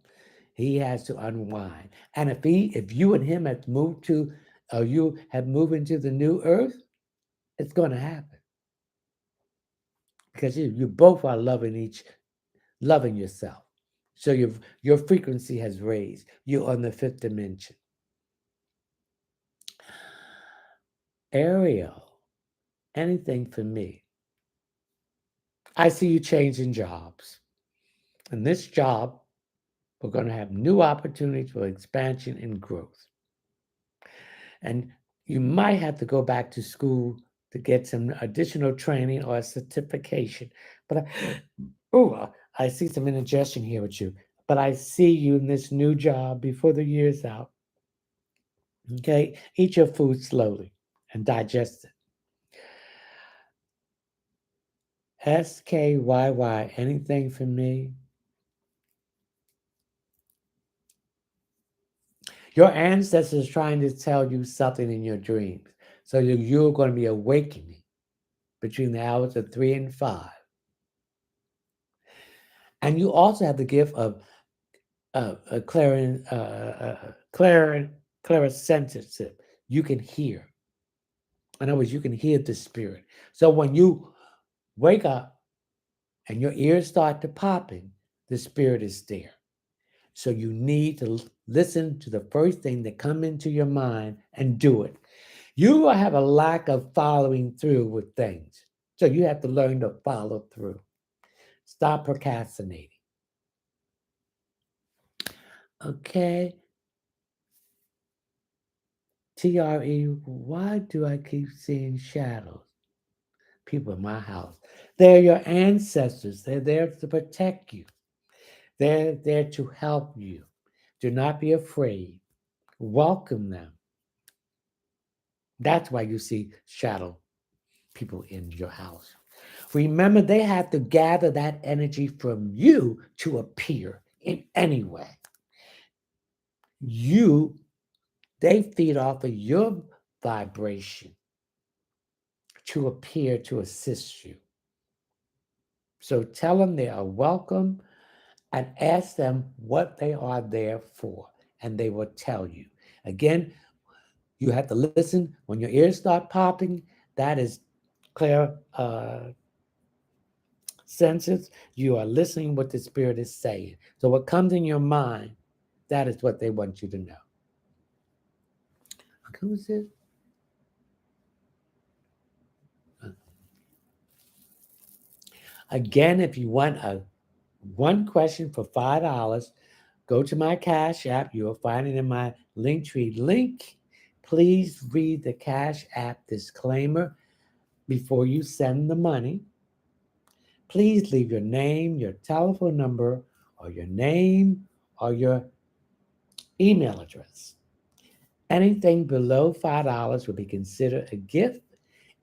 Speaker 1: He has to unwind. And if you and him have moved to, or you have moved into the new earth, it's going to happen. Because you both are loving yourself. So your frequency has raised. You're on the fifth dimension. Ariel, anything for me? I see you changing jobs. In this job, we're going to have new opportunities for expansion and growth. And you might have to go back to school to get some additional training or a certification. But I see some indigestion here with you. But I see you in this new job before the year's out. Okay, eat your food slowly and digest it. SKYY, anything for me? Your ancestors trying to tell you something in your dreams. So you're going to be awakening between the hours of 3 and 5. And you also have the gift of clairsensitive. You can hear. In other words, you can hear the spirit. So when you wake up and your ears start to popping, the spirit is there. So you need to listen to the first thing that come into your mind and do it. You will have a lack of following through with things. So you have to learn to follow through. Stop procrastinating. Okay. TRE, why do I keep seeing shadows? People in my house. They're your ancestors. They're there to protect you. They're there to help you. Do not be afraid. Welcome them. That's why you see shadow people in your house. Remember, they have to gather that energy from you to appear in any way. You, they feed off of your vibration to appear to assist you. So tell them they are welcome and ask them what they are there for, and they will tell you. Again, you have to listen when your ears start popping. That is clear senses. You are listening what the spirit is saying. So what comes in your mind, that is what they want you to know. Who's this? Again, if you want a one question for $5, go to my Cash App. You will find it in my Linktree link. Please read the Cash App disclaimer before you send the money. Please leave your name, your telephone number, or your name or your email address. Anything below $5 will be considered a gift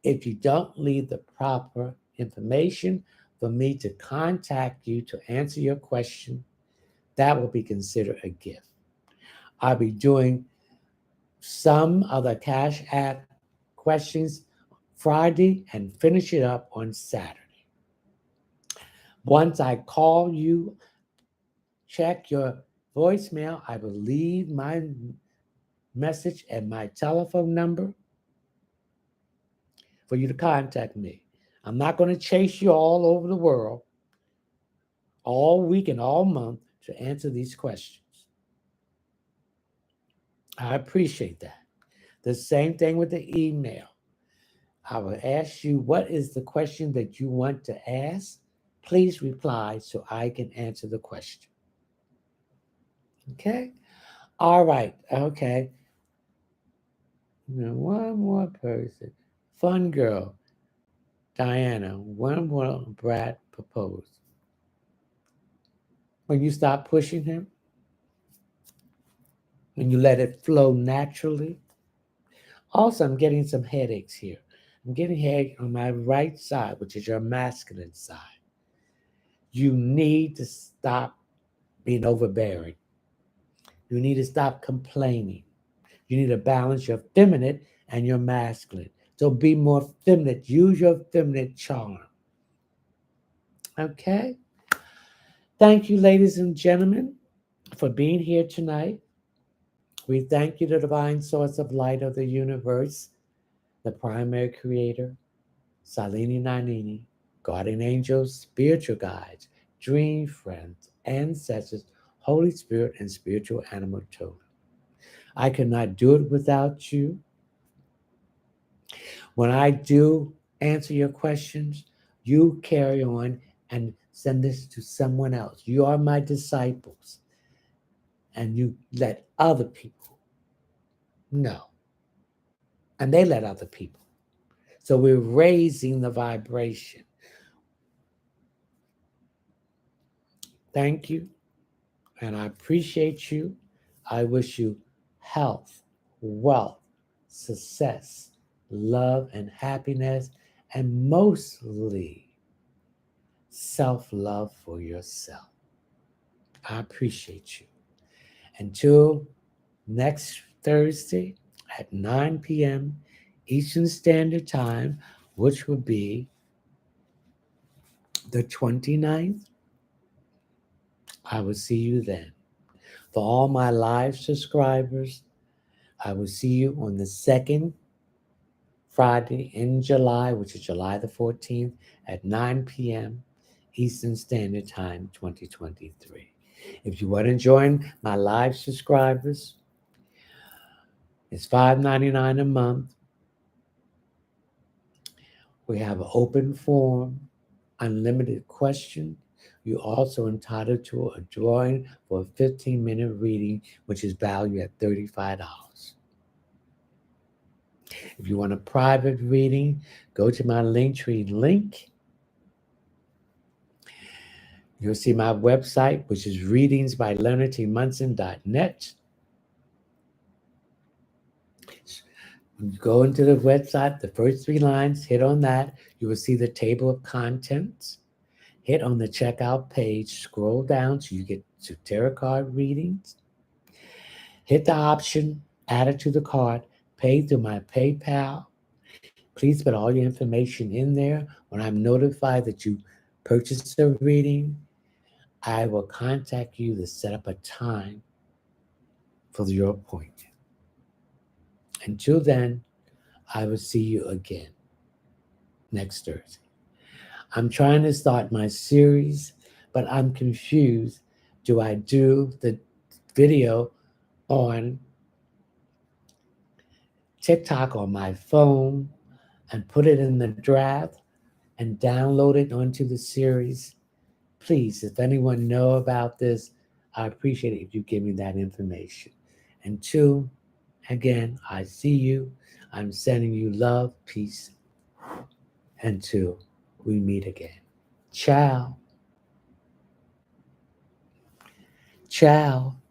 Speaker 1: if you don't leave the proper information for me to contact you to answer your question. That will be considered a gift. I'll be doing some of the Cash App questions Friday and finish it up on Saturday. Once I call you, check your voicemail. I will leave my message and my telephone number for you to contact me. I'm not going to chase you all over the world all week and all month to answer these questions. I appreciate that. The same thing with the email. I will ask you what is the question that you want to ask. Please reply so I can answer the question. Okay? All right. Okay. Now, one more person. Fun girl. Diana. When will Brad propose? When you stop pushing him? When you let it flow naturally? Also, I'm getting some headaches here. I'm getting headache on my right side, which is your masculine side. You need to stop being overbearing. You need to stop complaining. You need to balance your feminine and your masculine. So be more feminine. Use your feminine charm. Okay? Thank you, ladies and gentlemen, for being here tonight. We thank you, the divine source of light of the universe, the primary creator, Salini Nanini, guardian angels, spiritual guides, dream friends, ancestors, Holy Spirit, and spiritual animal totem. I could not do it without you. When I do answer your questions, you carry on and send this to someone else. You are my disciples, and you let other people know, and they let other people. So we're raising the vibration. Thank you, and I appreciate you. I wish you health, wealth, success, love, and happiness, and mostly self-love for yourself. I appreciate you. Until next Thursday at 9 p.m. Eastern Standard Time, which will be the 29th, I will see you then. For all my live subscribers, I will see you on the second Friday in July, which is July the 14th at 9 p.m. Eastern Standard Time 2023. If you want to join my live subscribers, it's $5.99 a month. We have an open forum, unlimited question. You're also entitled to a drawing for a 15-minute reading, which is valued at $35. If you want a private reading, go to my Linktree link. You'll see my website, which is readingsbyleonardtmunson.net. When you go into the website, the first 3 lines, hit on that. You will see the table of contents. Hit on the checkout page, scroll down so you get to tarot card readings. Hit the option, add it to the cart, pay through my PayPal. Please put all your information in there. When I'm notified that you purchased a reading, I will contact you to set up a time for your appointment. Until then, I will see you again next Thursday. I'm trying to start my series, but I'm confused. Do I do the video on TikTok on my phone and put it in the draft and download it onto the series? Please, if anyone know about this, I appreciate it if you give me that information. And 2, again, I see you. I'm sending you love, peace, and 2, we meet again. Ciao. Ciao.